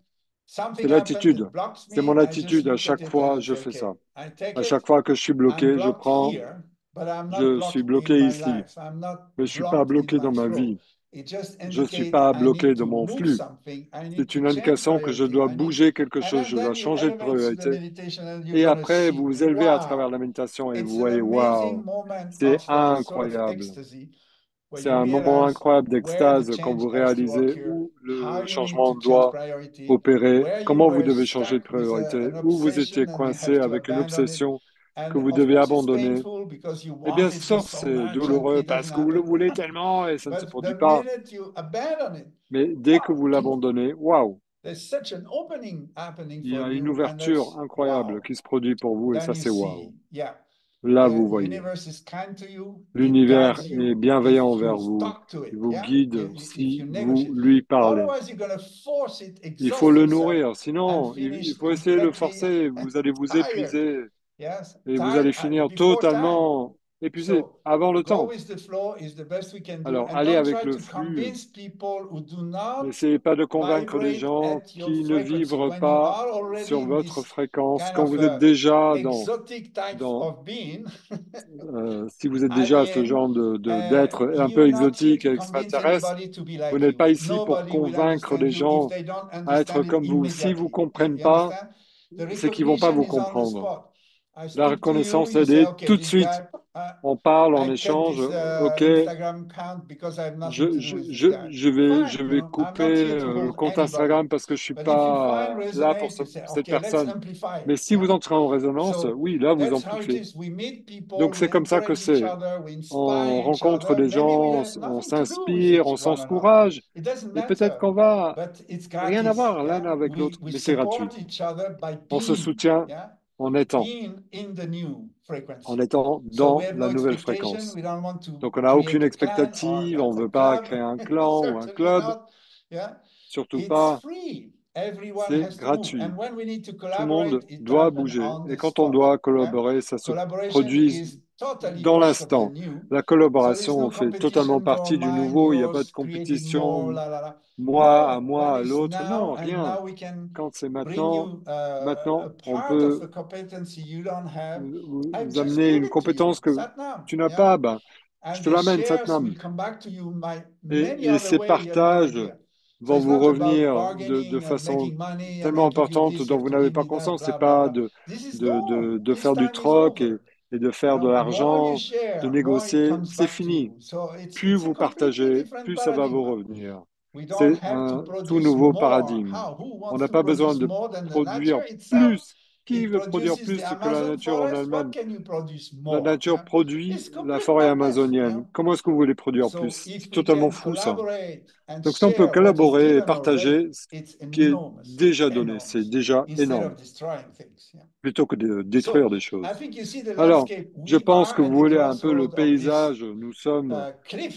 c'est something happened l'attitude. that blocks C'est mon me. I just attitude. À look at chaque it and fois, I je say, fais ça. okay, I take À chaque it. fois que je suis I'm bloqué, je blocked prends, here, but I'm not je suis blocked in bloqué my ici. life. I'm not Mais je suis pas blocked in bloqué my dans ma flow. vie. It just Je suis indicates pas I bloqué need dans to mon move flux. something. I need C'est to une change indication que je priority. dois I need, bouger quelque and chose. Je dois then you changer de elevate to the priorité. meditation and you're Et gonna après, vous see, vous élevez à travers wow, la méditation et vous it's an voyez, amazing waouh, moment c'est of sort of incroyable. ecstasy where C'est you un moment realize incroyable where the d'extase quand change vous has to réalisez occur, où how le you need to changement change doit priority, opérer, where you comment vous were devez changer de stuck with priorité, an où vous étiez obsession and you coincé have to avec une abandon it. obsession que And vous of devez course, it's abandonner. painful because you Et bien wanted sûr, this so c'est much and douloureux it parce doesn't que vous le happen. voulez tellement et ça ne se But produit the pas. minute you abandon it, Mais dès que wow, vous l'abandonnez, waouh, there's such an opening happening il y for a une you, and ouverture there's incroyable wow. qui se produit pour vous et Then ça, you c'est waouh. see, yeah, Là, the vous voyez. universe is kind to you. It L'univers guides est you bienveillant if envers you vous. talk to Il it. vous Yeah, guide if si you vous negotiate. lui parlez. Otherwise, you're gonna force it, Il faut exhaust le yourself, nourrir, and sinon il finish faut essayer de le completely forcer. Vous allez vous tired. épuiser Yes, et vous allez time finir before time. totalement épuisé So avant le go temps. with the flow is the best we can do, Alors, and allez don't avec try le to flux. convince people who do not N'essayez pas de convaincre les vibrate gens at your qui ne frequency. vibrent When you pas are already sur in votre this fréquence. kind Quand of vous êtes déjà exotic type dans of being, si vous êtes déjà ce alien, genre d'être un peu you're not here exotique to et convince extraterrestre, anybody to be vous like n'êtes you. pas ici pour Nobody will convaincre understand les you if gens they don't à être understand it comme vous. S'ils vous immediately. comprennent You pas, understand? The c'est qu'ils vont pas recognition vous is on the comprendre. spot. La speak to you, reconnaissance, you elle say, est okay, tout de this suite. guy, On parle, on I cut échange. this OK, Instagram account because I have nothing to do with this guy. je Fine, vais I'm couper not here to le hold compte anybody. Instagram parce que je suis But if you find pas là pour resonate, you say, cette okay, let's personne. amplify Mais it. si Yeah. vous entrez en résonance, So oui, là, vous that's how it amplifiez. is. We meet people, Donc, we c'est comme ça que encourage each c'est. other, we inspire On each rencontre other. des Maybe we gens, have on nothing to do with s'inspire, each on one another. s'encourage. It doesn't Et peut-être matter, qu'on va but it's rien gratis. avoir l'un Yeah, avec l'autre, we mais c'est gratuit. support each other by On se being, soutient yeah, en étant, being in the new en frequency. étant So we dans have no la nouvelle expectation. fréquence. We don't want to Donc, on n'a aucune create a clan or expectative, on ne a veut pas club. créer un clan ou un Certainly club, not. Yeah, surtout it's pas. free. Everyone C'est has to move. gratuit. And when we need to Tout le collaborate, monde it doit happens bouger. on Et the quand on spot. doit Yeah, collaborer, ça se collaboration produit is totally dans part of the l'instant. new. La So there's collaboration no fait totalement competition for partie du mine, nouveau. Il n'y a pas de yours, creating more, compétition, la la la. No, moi when à it's l'autre. now, Non, and rien. now we can Quand c'est bring maintenant, you a on part of a peut competency you don't have. I vous just amener give une it to you, compétence que Satnam. tu n'as Yeah, pas. Ben, je and te the l'amène, shares Satnam. will come back to you by many other Ces way. You have no partages idea. So vont it's vous not about revenir de bargaining and façon making money, and tellement I give you importante this, you dont have vous to n'avez give pas me that, conscience. C'est blah blah pas blah. This is de this faire du time is troc over. et de You faire de know, more you l'argent, de share, more it négocier. comes C'est back to fini. you. So Plus it's a vous completely partagez, different plus ça va vous paradigm. revenir. We don't C'est have to un tout produce nouveau more. paradigme. How? Who On wants n'a to pas besoin produce de more than the produire nature itself? plus. Qui It veut produire produces the plus que la Amazon nature en forest. What elle-même? can you produce La more? nature Yeah, produit it's la complete forêt madness. Yeah. amazonienne. Comment est-ce que vous voulez produire So plus? C'est if we totalement can fou, ça. collaborate and Donc, si on peut share what is collaborer et given already, partager ce it's qui est enormous. It's déjà donné, c'est enormous. déjà Instead énorme, of destroying things. Yeah. plutôt que de détruire So des I choses. think you see the Alors, landscape. je We pense are que at vous the voulez un peu le crossroad of this paysage. Nous sommes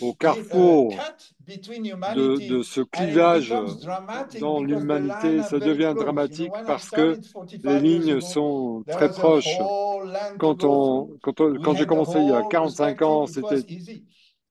au cliff, carrefour cut between de humanity, ce and it clivage becomes dramatic dans because the line l'humanité. are Ça very devient close. You know, dramatique when I parce que started les 45 years lignes ago, sont there très was a proches. whole land to go through. We Quand j'ai had the commencé il y a whole 45 perspective. ans, It was c'était easy.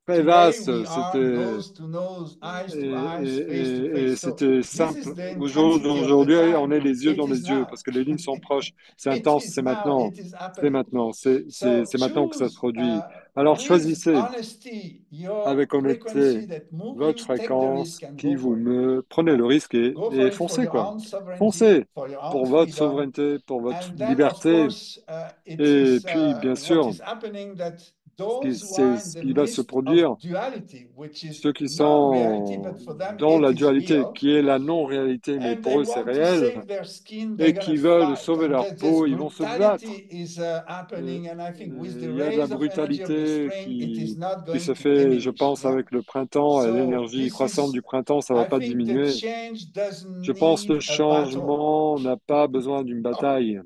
très Today vaste, we are nose to nose, eyes to eyes, face to et face. So c'était this simple. is the intensity of the Aujourd'hui, on time. est les yeux It dans is les yeux now. parce que les lignes sont proches. C'est It intense, is c'est now. maintenant. It is C'est happening. maintenant. So C'est maintenant que ça se choose produit. Alors with choisissez honesty your avec honnêteté frequency that move votre you. Take the fréquence risk and qui go vous for it. meut. Prenez Yeah. le risque Go for et it for foncez, your quoi. own sovereignty, Foncez for your own pour votre freedom. souveraineté, pour votre And then, of liberté. course, it Et is puis, bien what sûr, is happening that those who are c'est in ce the qui va se midst of produire. duality, which is Ceux qui non-reality, but sont for them dans it la is dualité, real, qui est la non-réalité, mais and they pour eux c'est want to réel, save their skin, they're et going to qui veulent fight. sauver And leur this peau, ils vont se battre. brutality is happening. And I think with the Il y a de la rays of energy of the brutalité spring, it is not qui going se to fait, je diminish. pense, Yeah. avec le printemps et So l'énergie this croissante is, du printemps, ça va I pas think the diminuer. change doesn't Je pense que le need a battle. changement n'a pas besoin d'une bataille.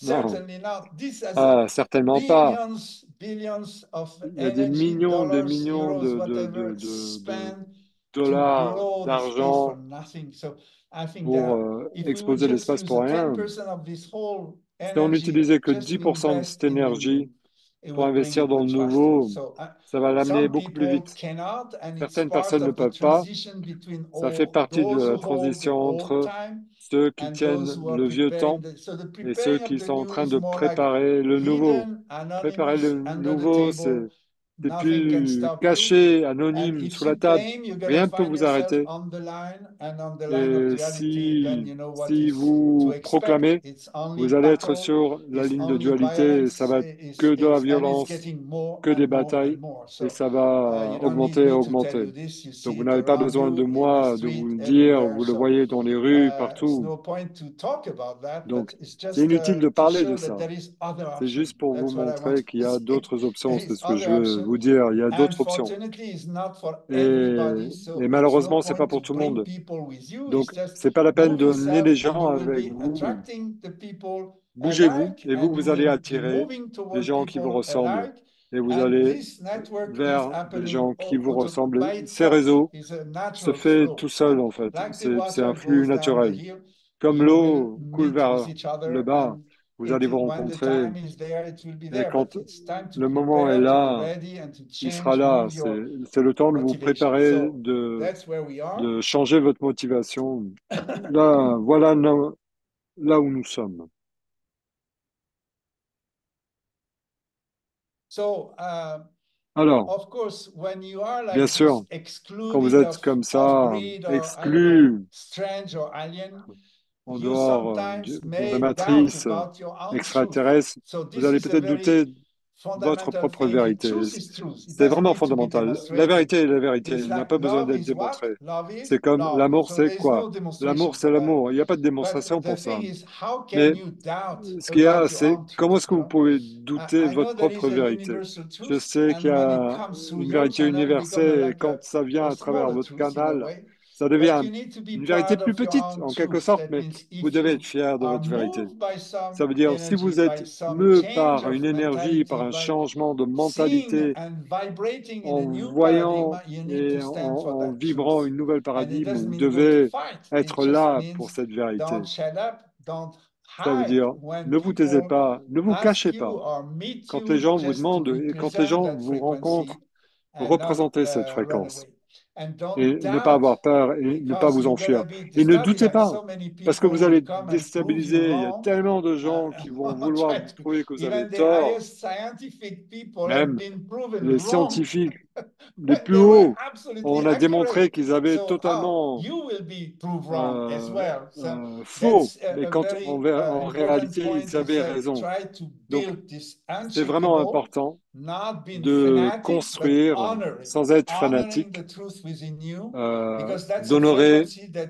Non, Certainly not. This has ah, certainement pas. billions of Il y a energy, des dollars, millions euros, whatever, de spent to dollars, grow the space for d'argent nothing. So I think pour that if we would exposer just l'espace use pour a rien. 10% of this whole Si on energy n'utilisait que just to 10% de cette invest in the new, énergie it pour would bring investir it dans le much faster. nouveau, So ça va l'amener some beaucoup plus people vite. cannot, and it's Certaines part personnes ne of the peuvent pas. transition between Ça fait all partie de those la who hold the transition old entre time ceux qui and those tiennent who are le vieux preparing temps the, so the et ceux preparing qui of the sont en new train is de more like préparer le nouveau. hidden, Préparer le anonymous, under the nouveau, table. c'est Nothing can plus stop you. caché, And anonyme, if sous la you table. claim, you're going to Rien ne peut find vous yourself arrêter. on the line, and on the line of Et duality, then you know what si is to vous expect. proclamez, It's only vous allez être battle, sur la it's ligne de only dualité, et ça violence, va être que de la and it's violence, getting more que des and more and batailles, more. et So ça va you don't need augmenter et me to tell augmenter. you this. You Donc see vous it n'avez pas around besoin de you in the moi de vous street, le dire, everywhere. vous le So voyez dans les rues, it's partout. no point to talk about that, Donc but it's c'est just inutile de to parler de show that ça. there is other C'est option. juste pour vous That's what I want montrer qu'il y to a say. d'autres options, There c'est is ce que je other veux option. vous dire, il y a d'autres options. Unfortunately, it's not for Et, everybody, so et it's no malheureusement, c'est pas point pour to tout le bring monde. people with you. It's Donc, just c'est pas la peine move de mener les yourself, and gens you will avec be vous. attracting the people Bougez-vous alike, et and you vous allez will be attirer moving des toward gens qui vous people ressemblent alike. et vous And allez this network is vers des happening gens qui vous ressemblent. by Ces itself. réseaux It's a se natural fait tout flow. seul Yeah, en fait. like the C'est un water flux goes down the naturel. hill, Comme you will l'eau coule meet with vers each le other, bas, and vous allez vous when the rencontrer. time is there, it will be Et there. quand But it's time to le moment est prepare, to be là, ready, and to il sera change, là. move your C'est le temps de vous motivation. préparer, So that's where we are. de changer votre motivation. Là, voilà là où nous sommes. So Alors, of course, when you are bien like this, sûr, quand vous excluded êtes comme of ça, grid, or I don't know, exclu, strange or alien, en you dehors sometimes de la may doubt matrice about your own truth. extraterrestre, So vous this allez is a peut-être very douter de votre fundamental propre thing here. vérité. Truth is truth. It C'est doesn't vraiment need to be fondamental. La demonstrated. vérité est la vérité. It's Elle n'a like pas besoin love d'être is what? démontrée. Love is C'est comme love. l'amour, So c'est there's quoi? no demonstration L'amour, c'est for that. l'amour. Il n'y a pas de But démonstration the pour ça. thing is, how can Mais you doubt ce qu'il y a, about your c'est own comment truth? est-ce que vous pouvez douter I votre know there is propre a vérité? universal Je truth, sais qu'il y and when it a comes through une your vérité channel, become universelle et like quand ça vient a à travers smaller votre truth in a canal, way. ça But devient you need to be une vérité proud plus of your petite own en quelque truth. sorte, That mais means vous if devez être you fier de are votre vérité. moved by Ça some veut dire, si energy, vous by êtes some mû change par of une énergie, par mentality, un by changement de seeing mentalité, and vibrating in en a new paradigm, voyant you need et to stand for en that vibrant truth. une nouvelle And it paradigme, doesn't vous mean go to devez fight. It être just là pour means cette vérité. don't shut up, don't Ça veut hide dire, when ne vous taisez people pas, ne vous ask cachez you pas. or meet Quand les you gens vous just to demandent et quand les represent gens that vous rencontrent, frequency and not représentez cette run fréquence away. And don't et ne pas doubt avoir peur et ne pas because vous you're going enfuir. to be Et ne disturbed. doutez Like pas, so many parce que people vous will allez come and prove you déstabiliser. Il y a wrong. tellement de gens qui vont vouloir Try vous to, prouver que vous avez even the tort. highest scientific people have Même been proven les wrong scientifiques les when plus they were hauts, absolutely on a démontré accurate. qu'ils avaient So how totalement you will be proved wrong as well. So faux, that's mais a quand very en important réalité, point ils to avaient say. raison. Try to Donc, build this c'est vraiment unshakable, important not being de fanatic, but construire sans être honoring the fanatique, truth within you, because that's a d'honorer frequency that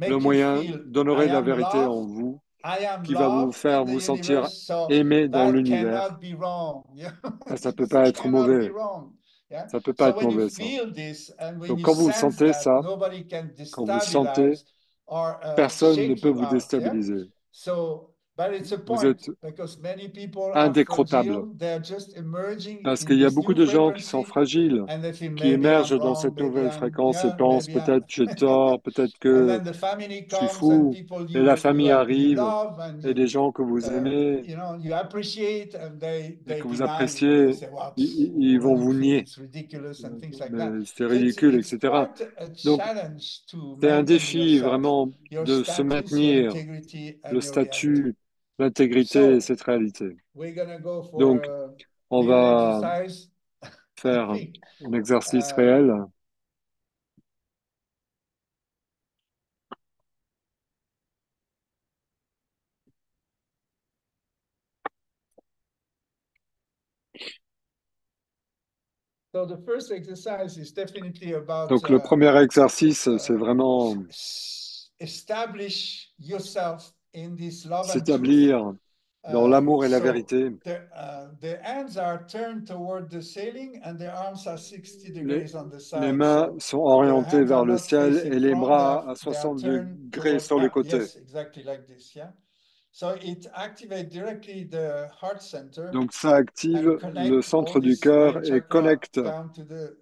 le make you moyen, feel I d'honorer la am vérité en love, vous, I am qui va vous love in faire the vous sentir universe, so aimé dans that l'univers. cannot be wrong. Yeah, Ah, ça peut this pas être cannot be mauvais. wrong. Yeah. Ça peut pas So être when you mauvais, ça. feel this and when Donc, you quand vous sense sentez that, ça, nobody can quand vous sentez, destabilize or personne ne shake peut you vous out. Yeah. déstabiliser. So, but it's a Vous point êtes because many people are indécrottable. fragile. They're just emerging Parce in qu'il y a this beaucoup new de gens qui sont frequency, fragiles, and they feel qui maybe I'm émergent dans wrong, cette maybe nouvelle I'm fréquence et yeah, pensent maybe I'm. peut-être j'ai tort, peut-être And que then the family je suis comes and fou. people Et la you famille arrive love and et des gens que vous aimez you appreciate, and et they que vous deny you. They appréciez, say, "Well, ils what vont do you vous think? nier. It's ridiculous," and things like that. Mais c'est So ridicule, it's etc. quite a Donc, challenge to c'est un maintain défi yourself, vraiment your de se status, your maintenir integrity, le and your reality. statut, l'intégrité et So cette réalité. we're gonna go for Donc, a on real va exercise. I faire think. un exercice Uh, réel. so the first exercise is definitely about Donc, le premier exercice, c'est vraiment establish yourself in this love and truth. s'établir dans l'amour et la So vérité. the hands are turned toward the ceiling and the arms are 60 Les, degrees on the les side. mains So sont the orientées hands are vers le not ciel facing et les front, bras à they are 60 turned degrés toward, sur les côtés. yes, exactly like this, yeah. So it activates directly the heart center Donc ça and active le connect all centre du these cœur nine et chakra connecte down to the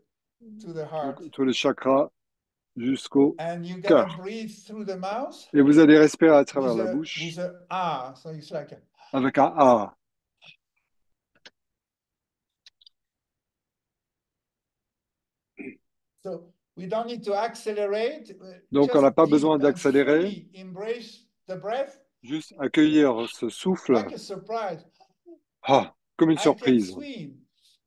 donc, heart. tous les chakras jusqu'au And you're gonna cœur. breathe through the mouth Et vous allez respirer à travers with la a bouche ah. So it's like avec un A. so we don't need to accelerate. Donc on Just n'a pas besoin deep and d'accélérer, fully embrace the breath juste accueillir ce souffle. like a surprise. Ah, comme une I can surprise. swim,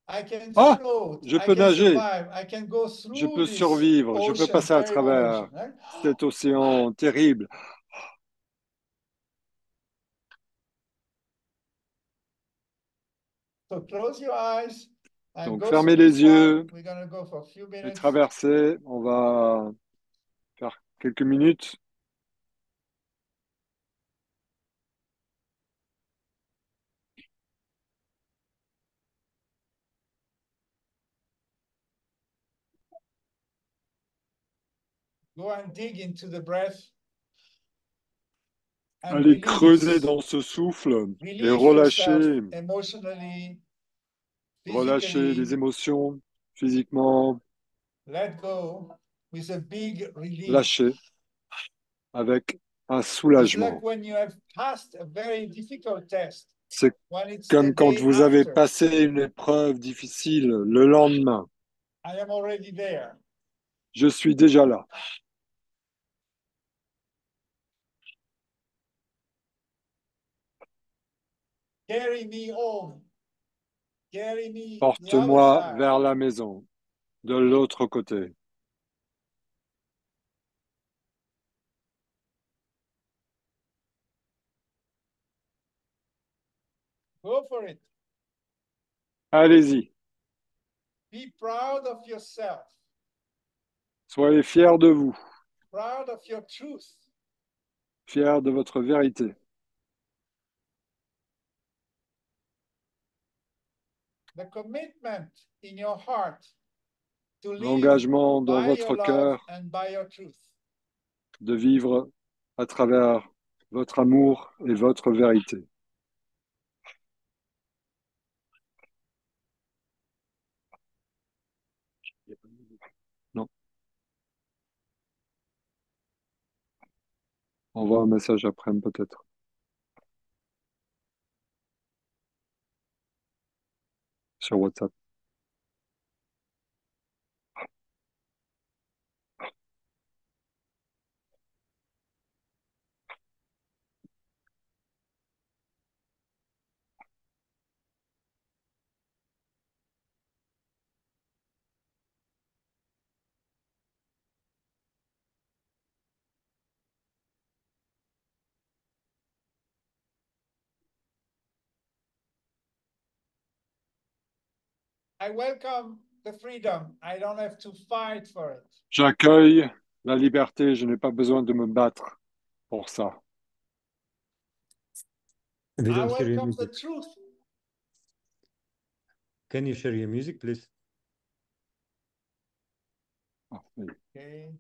I can Ah, float, je I peux can nager, survive, I can go je through peux this survivre, je peux ocean, passer à terrible travers ocean, right? cet océan terrible. So close your eyes and Donc go fermez through les this one. yeux We're gonna go for a few et minutes. traversez. On va faire quelques minutes. Go and dig into the breath and Allez creuser release. dans ce souffle et Release yourself relâcher, emotionally, relâcher les physically. émotions physiquement, Let go with a big release. lâcher avec un It's like soulagement. when you have passed a very difficult test, C'est when it's the comme quand day vous avez after. passé une épreuve difficile le lendemain. I am already there. Je suis déjà là. Carry me home. Carry me the other Porte-moi side. vers la maison, de l'autre côté. Go for it. Allez-y. Be proud of yourself. Soyez fiers de vous, Proud of your truth. fiers de votre vérité. The commitment in your heart to live L'engagement dans by your votre love cœur and by your truth. de vivre à travers votre amour et votre vérité. Non. Envoie un message après, peut-être, sur WhatsApp. I welcome the freedom. I don't have to fight for it. J'accueille la liberté, je n'ai pas besoin de me battre pour ça. We I don't hear your welcome the music. truth. Can you share your music, please? Ah, oui. Okay.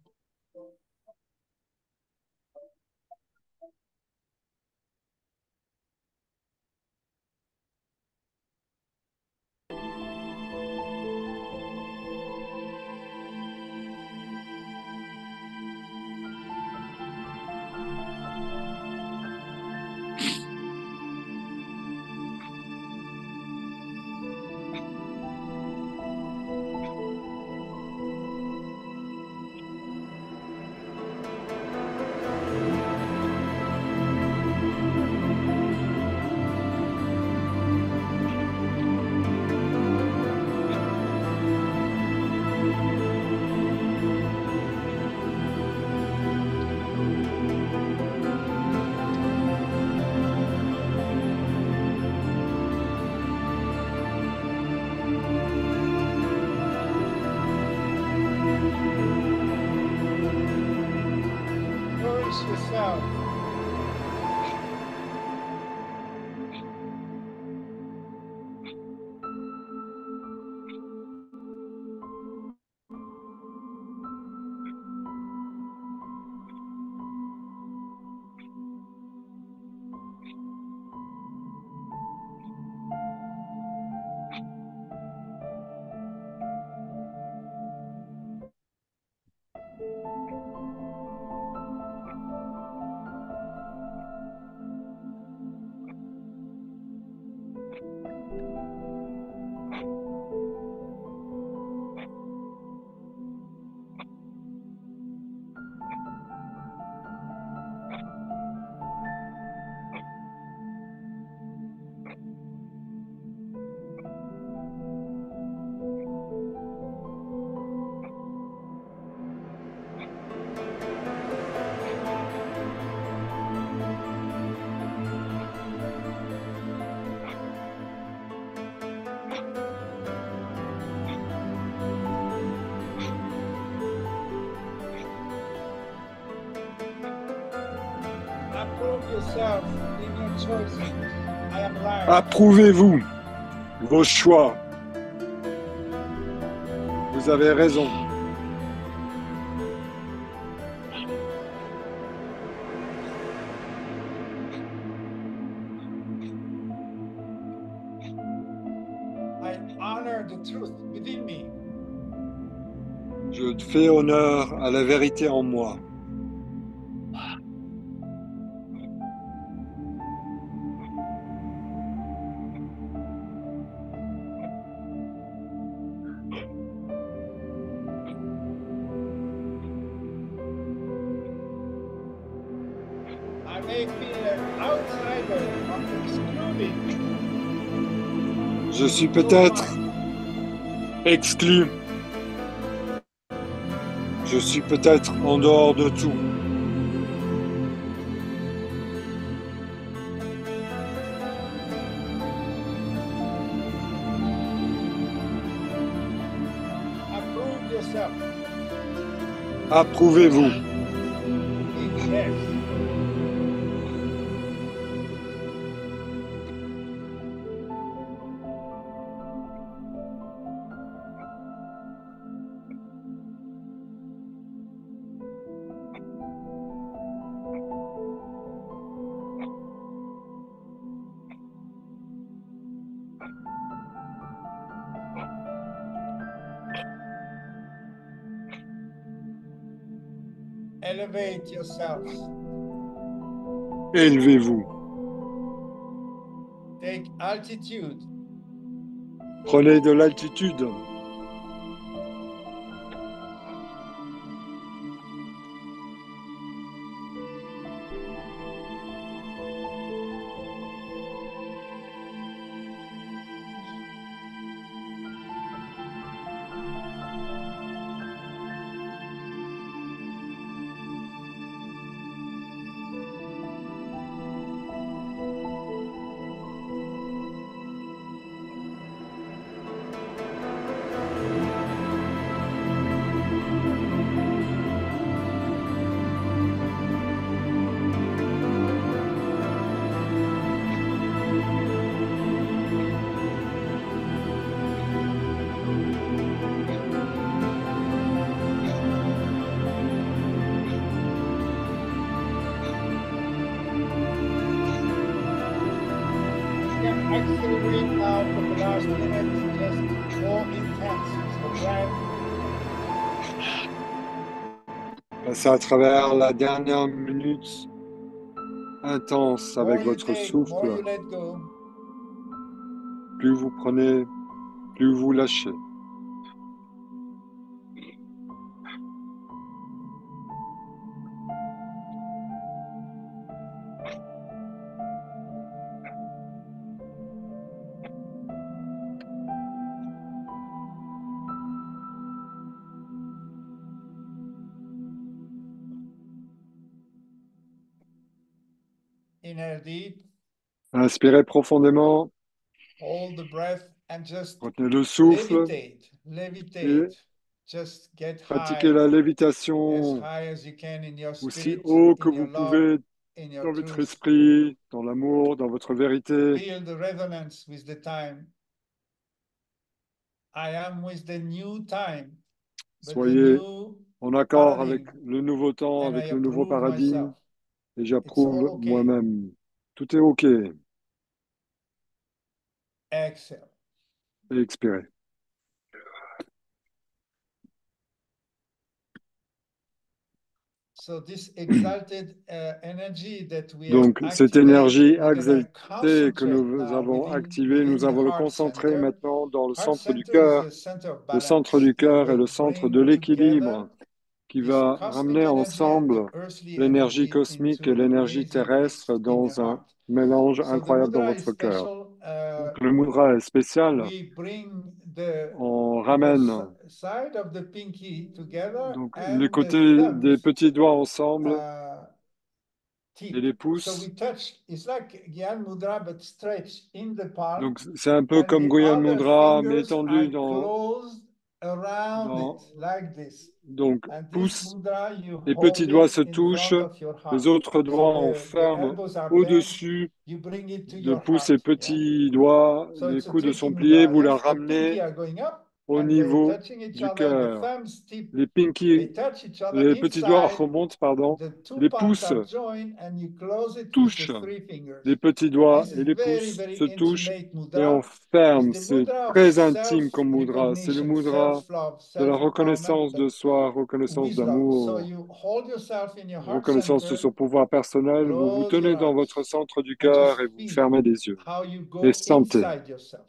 Nourish yourself. Approve yourself in your choices. I am light. Approuvez-vous vos choix. Vous avez raison. I honor the truth within me. Je fais honneur à la vérité en moi. I may feel an outsider or excluded. Je suis peut-être exclu. Je suis peut-être en dehors de tout. Approuvez-vous. Yes. Elevate yourselves. Élevez-vous. Take altitude. Prenez de l'altitude. Accelerate now for the last minute, just more intense. So breath. Passez à travers la dernière minute intense More avec you votre take, more souffle. you let go. Plus vous prenez, plus vous lâchez. Inhale deep, Inspirez profondément, hold the breath and just retenez le souffle levitate, et levitate. Just get pratiquez high, la as lévitation high as you can in your aussi spirit, haut que in your vous love, pouvez in your dans votre truth. esprit, dans l'amour, dans votre vérité. Feel the resonance with the time. I am with the new time, but the Soyez new en accord avec paradigm, le nouveau temps, and avec I le nouveau approve paradigme, myself. et It's all j'approuve okay. moi-même. Tout est OK. Exhale. Et expirez. So this exalted energy that we have Donc, cette activated, énergie we're going to exaltée que concentrate nous now avons within activée, nous the allons le heart concentrer center. maintenant dans le Heart centre du center is cœur. a center of Le centre balance du that cœur est will le centre de bring together l'équilibre qui this va cosmic ramener energy and the ensemble earthly l'énergie energy cosmique et into l'énergie raising it terrestre in the dans un heart. mélange So the incroyable dans mudra is votre cœur. special. Donc, le mudra est spécial. We bring the On ramène side of the pinky together donc les and the côtés des thumbs petits doigts ensemble et tip. les So we pouces. touch, it's like Gyan Mudra, but stretch in the palm. Donc c'est un peu And comme the Guyan other Mudra, mais fingers étendu are closed around dans it, like this. donc And this pouce mudra, you et petits hold doigts it se in touchent, front of your les heart. autres So doigts en the ferment elbows are bent, au-dessus you bring it to de your pouce et heart. Yeah? petits doigts, So les it's a coudes tricky sont pliés, mudra. vous la Yes, the pinky ramenez are going up au and they're niveau touching each du other. The cœur. thumbs tip, Les they pinky, touch each other les petits doigts inside. remontent, pardon, The two les palms pouces are joined and you close it with the touchent, three fingers. les petits doigts This et is les very, pouces very se touchent intimate et on mudra. It's ferme. the C'est mudra of très intime comme mudra. C'est le self-recognition, mudra self-love, de la self-empowerment, reconnaissance de but soi, reconnaissance with love. So d'amour, you hold yourself in your heart reconnaissance de center, son pouvoir personnel. Vous vous close your tenez dans votre eyes, centre du and cœur et just vous feel fermez les yeux. how you Et go sentez inside yourself.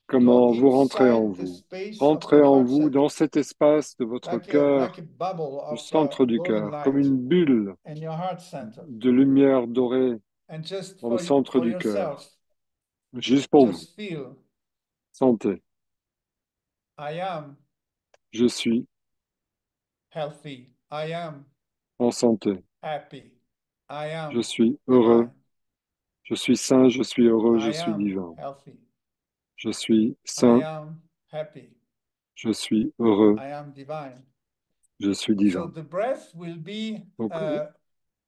Go comment vous rentrez en inside the vous. space of Rentrez your en heart vous center, dans cet espace de votre like cœur, a bubble du of centre du glowing cœur, comme light une bulle in your heart center. de lumière dorée And just dans le centre for du cœur. yourself, Juste pour vous. just feel, Sentez. I am Je suis healthy. I am en santé. happy. I Je am suis heureux. divine. Je suis sain, je suis heureux, je I suis am divin. healthy. Je suis I sain, am happy. je suis heureux, I am divine. Je suis So divin. the breath will be Donc,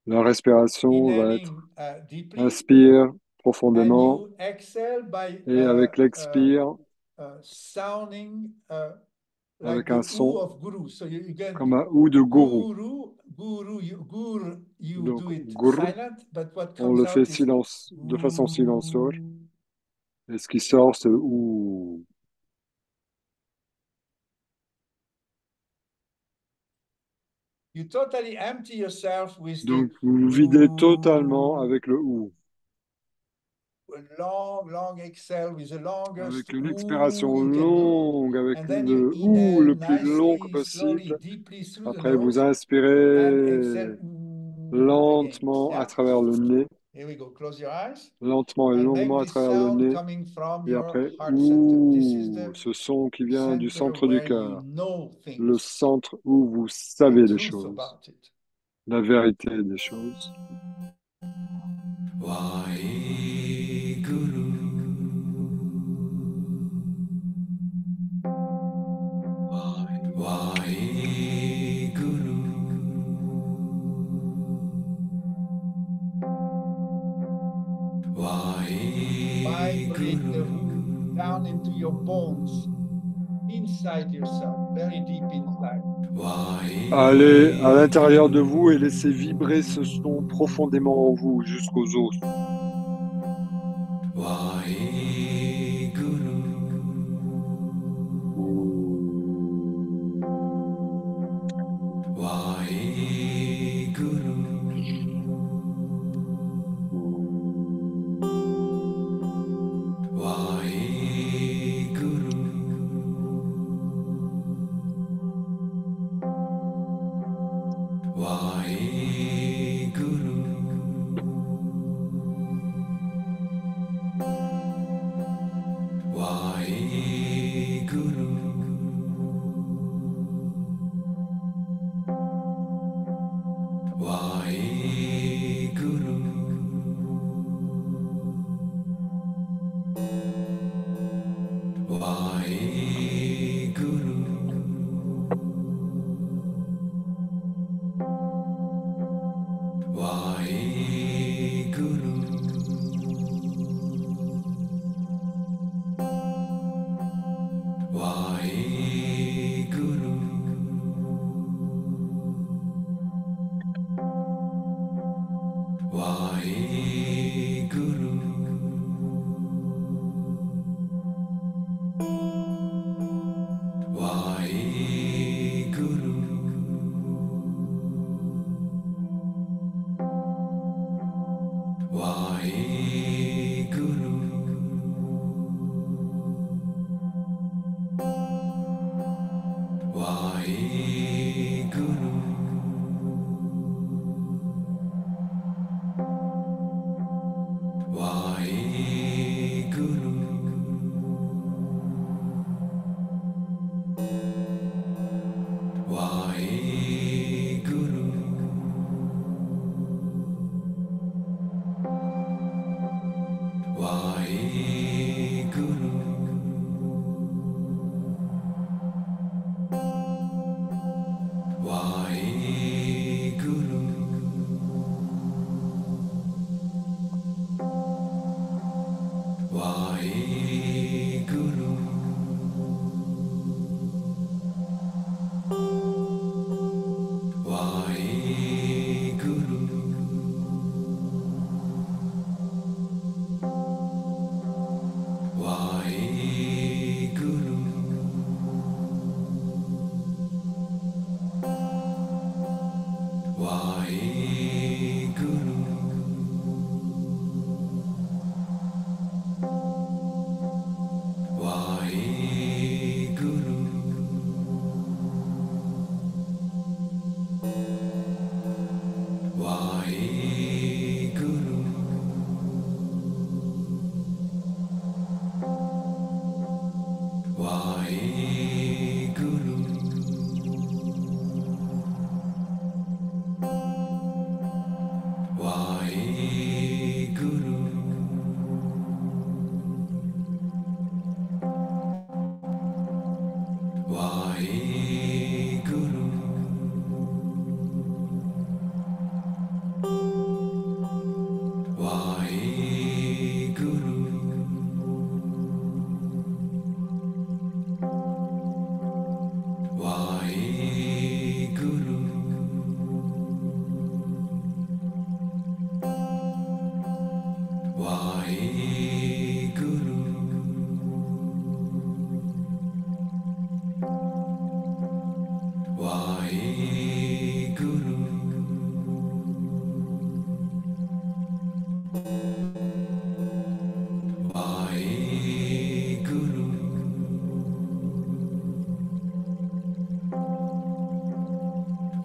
la respiration va être inhaling deeply, inspire and profondément you exhale by et avec l'expire, sounding like avec the un oo son of guru. So you get comme un ou de gourou. guru, you Donc, do it gur, silent, but what on comes le fait out is silence, de façon silencieuse. ooh. Et ce qui sort, c'est ou. You totally empty yourself with Donc, the vous videz totalement ooh, avec le ou. a long exhale with the longest Avec une ooh expiration you can do. longue, avec And then you le ou inhale le plus long que nicely, slowly, possible. deeply through the Après, vous nose and inspirez exhale again. lentement à Yeah? travers le nez, Here we go. Close your eyes lentement et and make longuement à this travers le sound nez. coming from Et your après, heart center. This is ouh, the ce son qui vient du center centre du where you cœur, know le things, centre où vous the savez les truth choses, about it. la vérité des choses. Waheguru, Waheguru, Vibrate the Waheguru, root down into your bones, inside yourself, very deep inside. Allez à l'intérieur de vous et laissez vibrer ce son profondément en vous jusqu'aux os. Waheguru, Waheguru, Waheguru, Waheguru, Waheguru, Waheguru, Waheguru, Waheguru, Waheguru,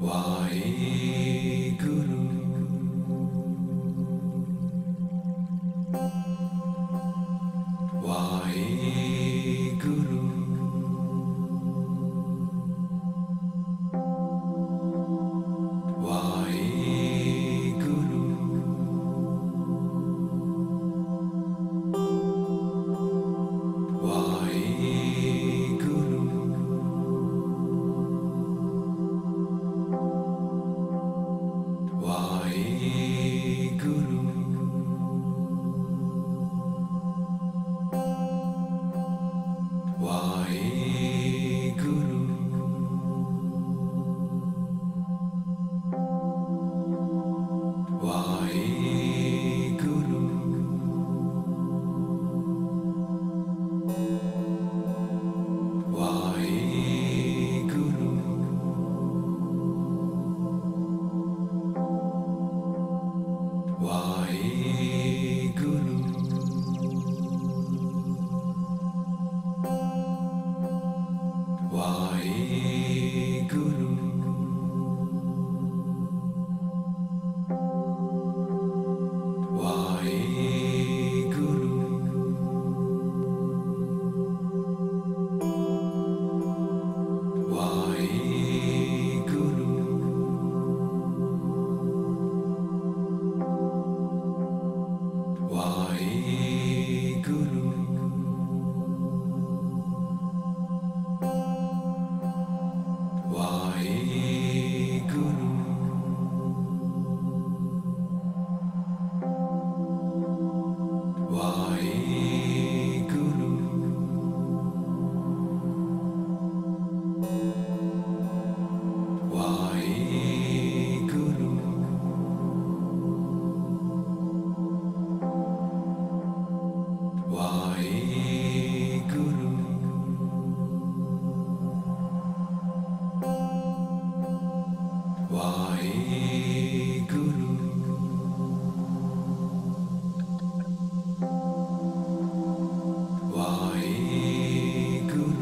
Waheguru. Waheguru. Waheguru. Waheguru. Waheguru. Waheguru. Waheguru. Waheguru. Waheguru. Waheguru.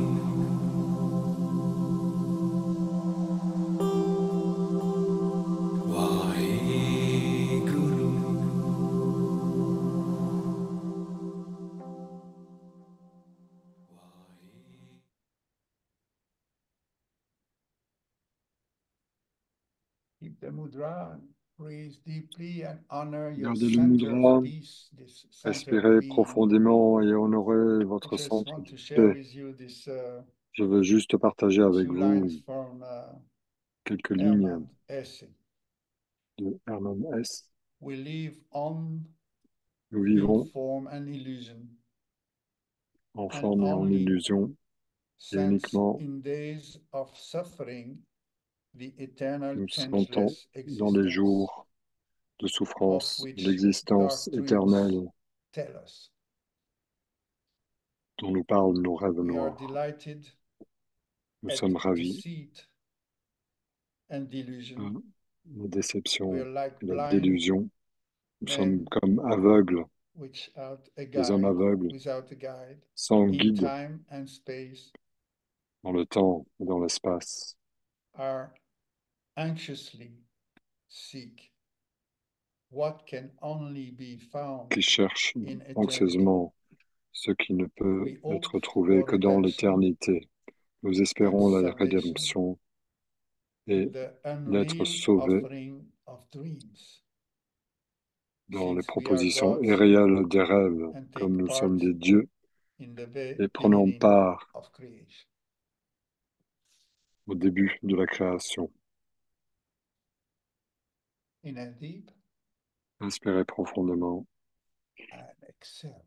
Waheguru. Keep the mudra, breathe deeply and honor your Gardez le center mudra, of peace, this center of respirez being. profondément et honorez I votre just centre want de to share paix. with you this Je veux juste partager avec few vous lines from quelques lignes Hermann Hesse. de Hermann Hesse. We live on Nous in vivons form and illusion, en and forme et en only illusion, et sense uniquement in days of suffering the eternal nous sentons changeless dans les existence jours de of souffrance which l'existence dark dreams éternelle tell us. dont nous parlent nos rêves We are noirs. delighted Nous at sommes ravis. deceit and delusion. La We déception are like et la blind délusion. Nous sommes men comme aveugles, without a des hommes guide, aveugles, without a guide sans in guide time and space, dans le temps et dans l'espace, are anxiously seek what can only be found qui cherchent in eternity. anxieusement ce qui ne peut We hope être trouvé for que dans redemption l'éternité. Nous and espérons la salvation rédemption et in the d'être unreal sauvés offering of dreams. dans les Since we are propositions gods irréelles des rêves, and comme take nous sommes part des dieux in the et prenons beginning part of creation. au début de la création. Inhale deep Inspirez profondément. and exhale.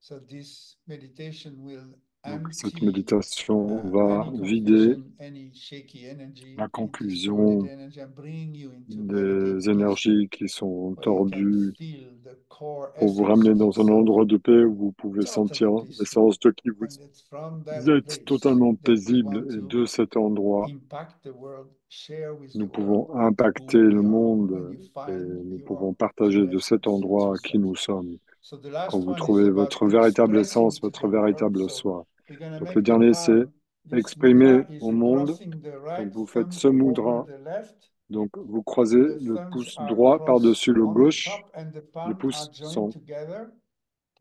So this meditation will Donc, cette empty méditation va any vider confusion, any shaky energy, la any distorted confusion energy, and bring you into very des deep peace, énergies qui sont where you can tordues feel the core pour vous essence ramener of dans un yourself, endroit de paix où vous pouvez sentir totally peaceful. l'essence de qui vous And it's from that êtes place totalement that we paisible. want Et to de cet endroit, impact the world, share with the nous world pouvons who impacter we le are monde when you et find nous your pouvons true partager de cet essence, endroit true qui self. nous sommes. So the Quand last vous one is trouvez about votre véritable expressing essence, to votre the world. véritable So soi. we're going to Donc le make the dernier, c'est palm exprimez au monde. Donc vous faites ce mudra. Donc vous croisez le pouce droit par-dessus le gauche. Les pouces sont,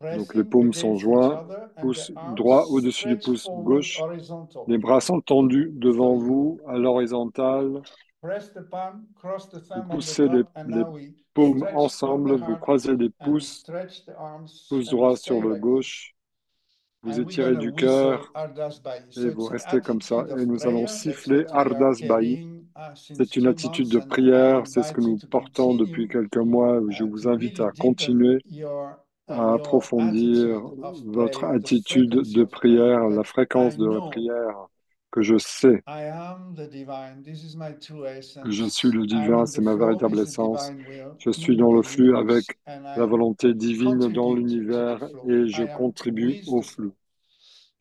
donc les paumes sont joints. Pouce droit au-dessus du pouce gauche. Les bras sont tendus devant vous à l'horizontale. Vous poussez les paumes ensemble. Vous croisez les pouces. Pouce droit sur le gauche. Vous étirez du cœur et vous restez comme ça. Et nous allons siffler Ardas Bayi. C'est une attitude de prière, c'est ce que nous portons depuis quelques mois. Je vous invite à continuer à approfondir votre attitude de prière, la fréquence de la prière, que je sais que je suis le divin, c'est ma véritable essence. Je suis dans le flux avec la volonté divine dans l'univers et je contribue au flux.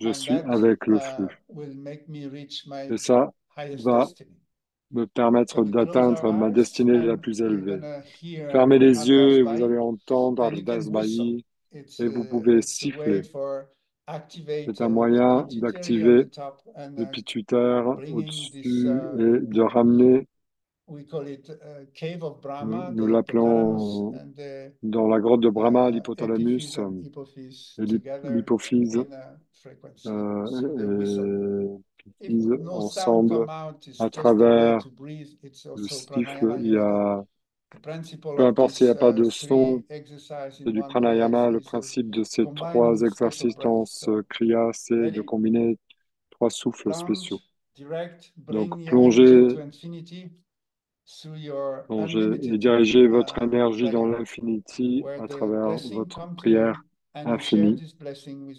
Je suis avec le flux. Et ça va me permettre d'atteindre ma destinée la plus élevée. Fermez les yeux et vous allez entendre Ardas Bayi et vous pouvez siffler. C'est un moyen d'activer le pituitaire au-dessus et de ramener, nous l'appelons dans la grotte de Brahma, l'hypothalamus et l'hypophyse ensemble à travers le siffle. Il y a, peu importe s'il n'y a pas de son, c'est du pranayama. Le principe de ces trois exercices dans ce kriya, c'est de combiner trois souffles spéciaux. Donc, plongez et dirigez votre énergie dans l'infinity à travers votre prière infinie,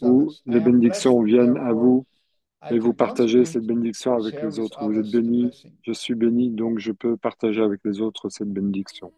où les bénédictions viennent à vous et vous partagez cette bénédiction avec les autres. Vous êtes béni, je suis béni, donc je peux partager avec les autres cette bénédiction.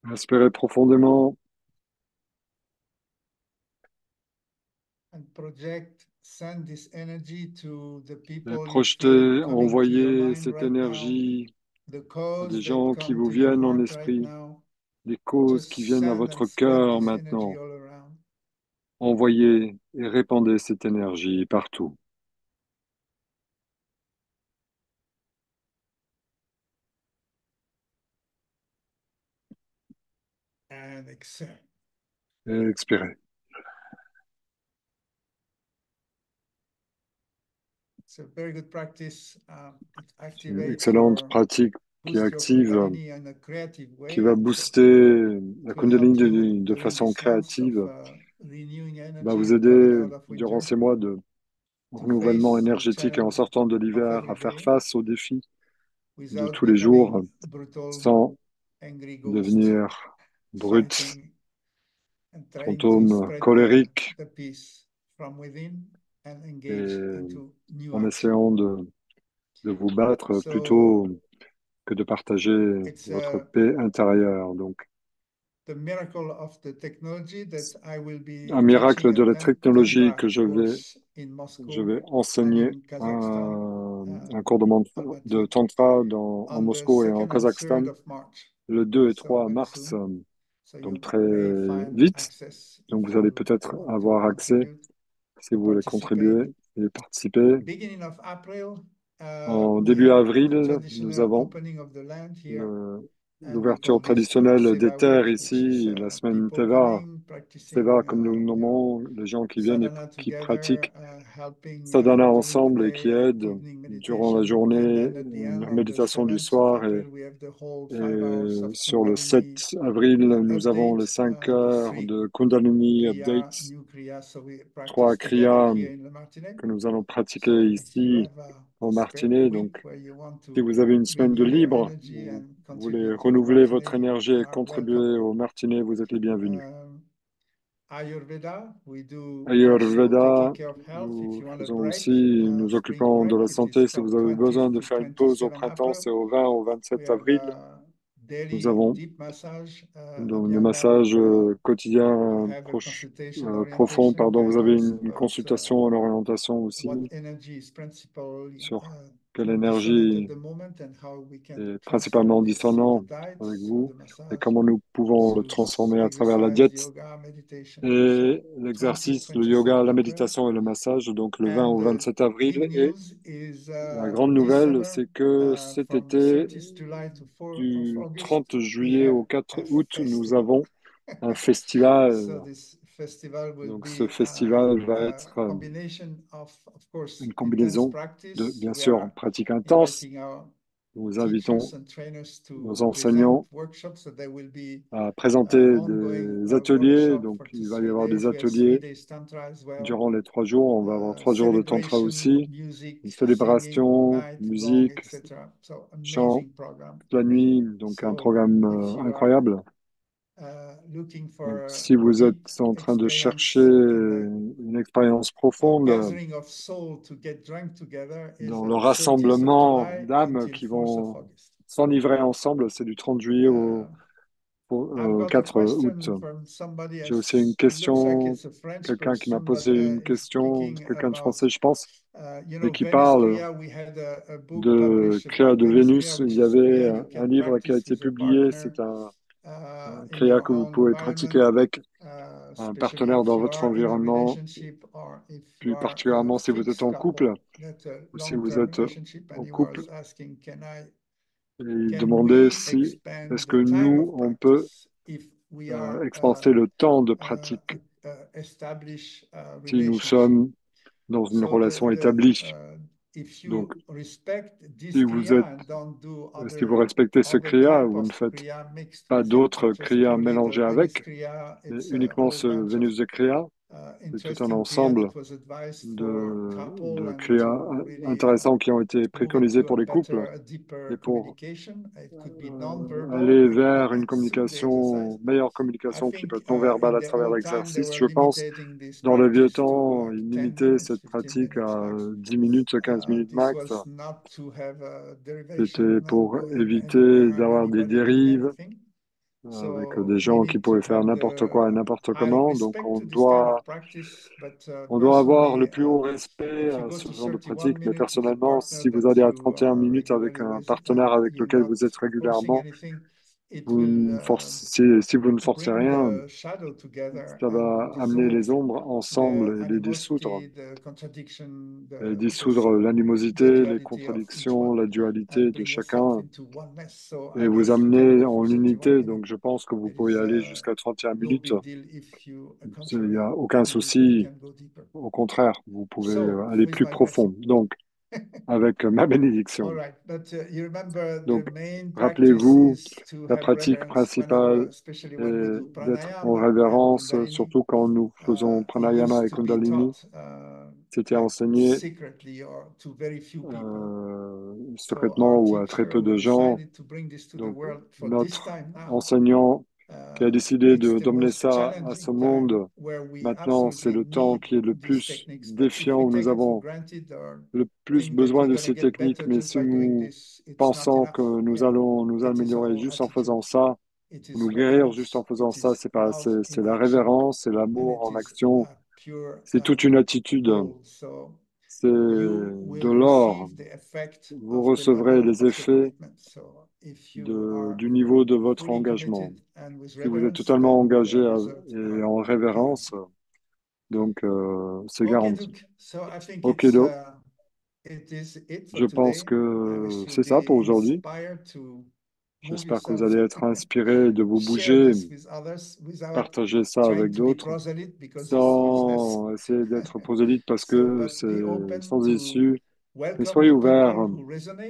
Inspirez profondément et projetez, envoyez cette énergie à des gens qui vous viennent en esprit, des causes qui viennent à votre cœur maintenant. Envoyez et répandez cette énergie partout. Et expirez. C'est une excellente pratique qui est active, qui va booster la Kundalini de façon créative, va vous aider durant ces mois de renouvellement énergétique et en sortant de l'hiver à faire face aux défis de tous les jours sans devenir brut, fantôme colérique et en essayant de vous battre plutôt que de partager votre paix intérieure. Donc, un miracle de la technologie que je vais enseigner un cours de tantra en Moscou et en Kazakhstan le 2 et 3 mars, donc très vite. Donc vous allez peut-être avoir accès si vous voulez contribuer et participer. En début avril, nous avons l'ouverture traditionnelle des terres ici, la semaine Teva. Teva, comme nous le nommons, les gens qui viennent et qui pratiquent sadhana ensemble et qui aident durant la journée, une méditation du soir. Et sur le 7 avril, nous avons les 5 heures de Kundalini Updates, 3 kriyas que nous allons pratiquer ici au Martinet. Donc, si vous avez une semaine de libre, vous voulez renouveler votre énergie et contribuer au Martinet, vous êtes les bienvenus. Ayurveda, nous faisons aussi, nous occupons de la santé. Si vous avez besoin de faire une pause au printemps, c'est au 20 au 27 avril. Nous avons donc, des massages quotidiens profonds. Pardon, vous avez une consultation en orientation aussi sur quelle énergie est principalement dissonant avec vous et comment nous pouvons le transformer à travers la diète et l'exercice, le yoga, la méditation et le massage, donc le 20 au 27 avril. Et la grande nouvelle, c'est que cet été, du 30 juillet au 4 août, nous avons un festival. Donc ce festival va être une combinaison de, bien sûr, pratique intense. Nous invitons nos enseignants à présenter des ateliers. Donc il va y avoir des ateliers durant les 3 jours. On va avoir 3 jours de tantra aussi, une célébration, musique, chant toute la nuit. Donc un programme incroyable. Donc, si vous êtes en train de chercher une expérience profonde dans le rassemblement d'âmes qui vont s'enivrer ensemble, c'est du 30 juillet au 4 août. J'ai aussi une question, quelqu'un qui m'a posé une question, quelqu'un de français, je pense, et qui parle de Créa de Vénus. Il y avait un livre qui a été publié, c'est un Kriya que vous pouvez pratiquer avec un partenaire dans votre environnement, plus particulièrement si vous êtes en couple ou si vous êtes en couple, et demander si est-ce que nous, on peut expanser le temps de pratique si nous sommes dans une relation établie. Donc, si vous respectez ce kriya, vous ne faites pas d'autres kriyas mélangés avec, mais uniquement ce Vénus de kriya. C'est tout un ensemble de clés intéressants qui ont été préconisés pour les couples et pour aller vers une communication, meilleure communication qui peut être non verbale à travers l'exercice. Je pense, dans le vieux temps, ils limitaient cette pratique à 10 minutes, 15 minutes max. C'était pour éviter d'avoir des dérives avec des gens qui pouvaient faire n'importe quoi et n'importe comment. Donc, on doit avoir le plus haut respect à ce genre de pratique. Mais personnellement, si vous allez à 31 minutes avec un partenaire avec lequel vous êtes régulièrement, si vous ne forcez rien, ça va amener les ombres ensemble et les dissoudre. Et dissoudre l'animosité, les contradictions, la dualité de chacun et vous amener en unité. Donc, je pense que vous pouvez aller jusqu'à 31 minutes. Il n'y a aucun souci. Au contraire, vous pouvez aller plus profond. Donc, avec ma bénédiction. Donc, rappelez-vous, la pratique principale est d'être en révérence, surtout quand nous faisons pranayama et kundalini. C'était enseigné secrètement ou à très peu de gens. Donc, notre enseignant qui a décidé de d'emmener ça à ce monde, maintenant, c'est le temps qui est le plus défiant, où nous avons le plus besoin de ces techniques, mais si nous pensons que nous allons nous améliorer juste en faisant ça, ou nous guérir juste en faisant ça, c'est pas assez. C'est la révérence, c'est l'amour en action, c'est toute une attitude, c'est de l'or. Vous recevrez les effets du niveau de votre engagement. Si vous êtes totalement engagé et en révérence, donc c'est garanti. Ok, donc, je pense que c'est ça pour aujourd'hui. J'espère que vous allez être inspiré de vous bouger, partager ça avec d'autres, sans essayer d'être prosélyte parce que c'est sans issue. Mais soyez ouverts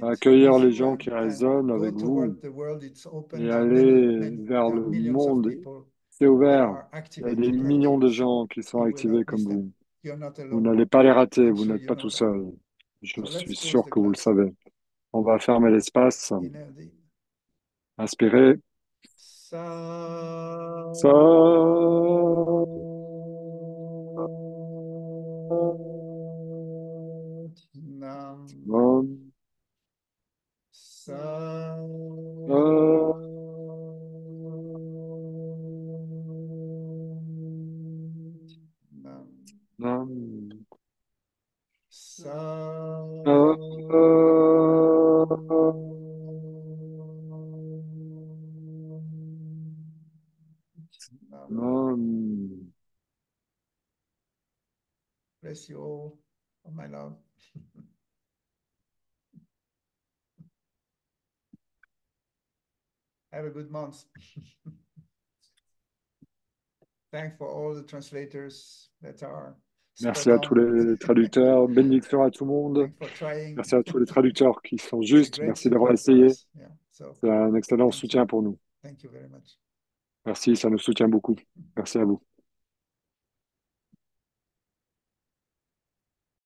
à accueillir les gens qui résonnent avec vous et aller vers le monde. C'est ouvert. Il y a des millions de gens qui sont activés comme vous. Vous n'allez pas les rater, vous n'êtes pas tout seul. Je suis sûr que vous le savez. On va fermer l'espace. Inspirez. Ça. Nam. Nam. Nam. Bless you all, oh my love. Have a good month. Thanks for all the translators that are Merci à tous les traducteurs. Bénédiction à tout le monde. Merci à tous les traducteurs qui sont justes. Merci d'avoir essayé. C'est un excellent soutien pour nous. Merci, ça nous soutient beaucoup. Merci à vous.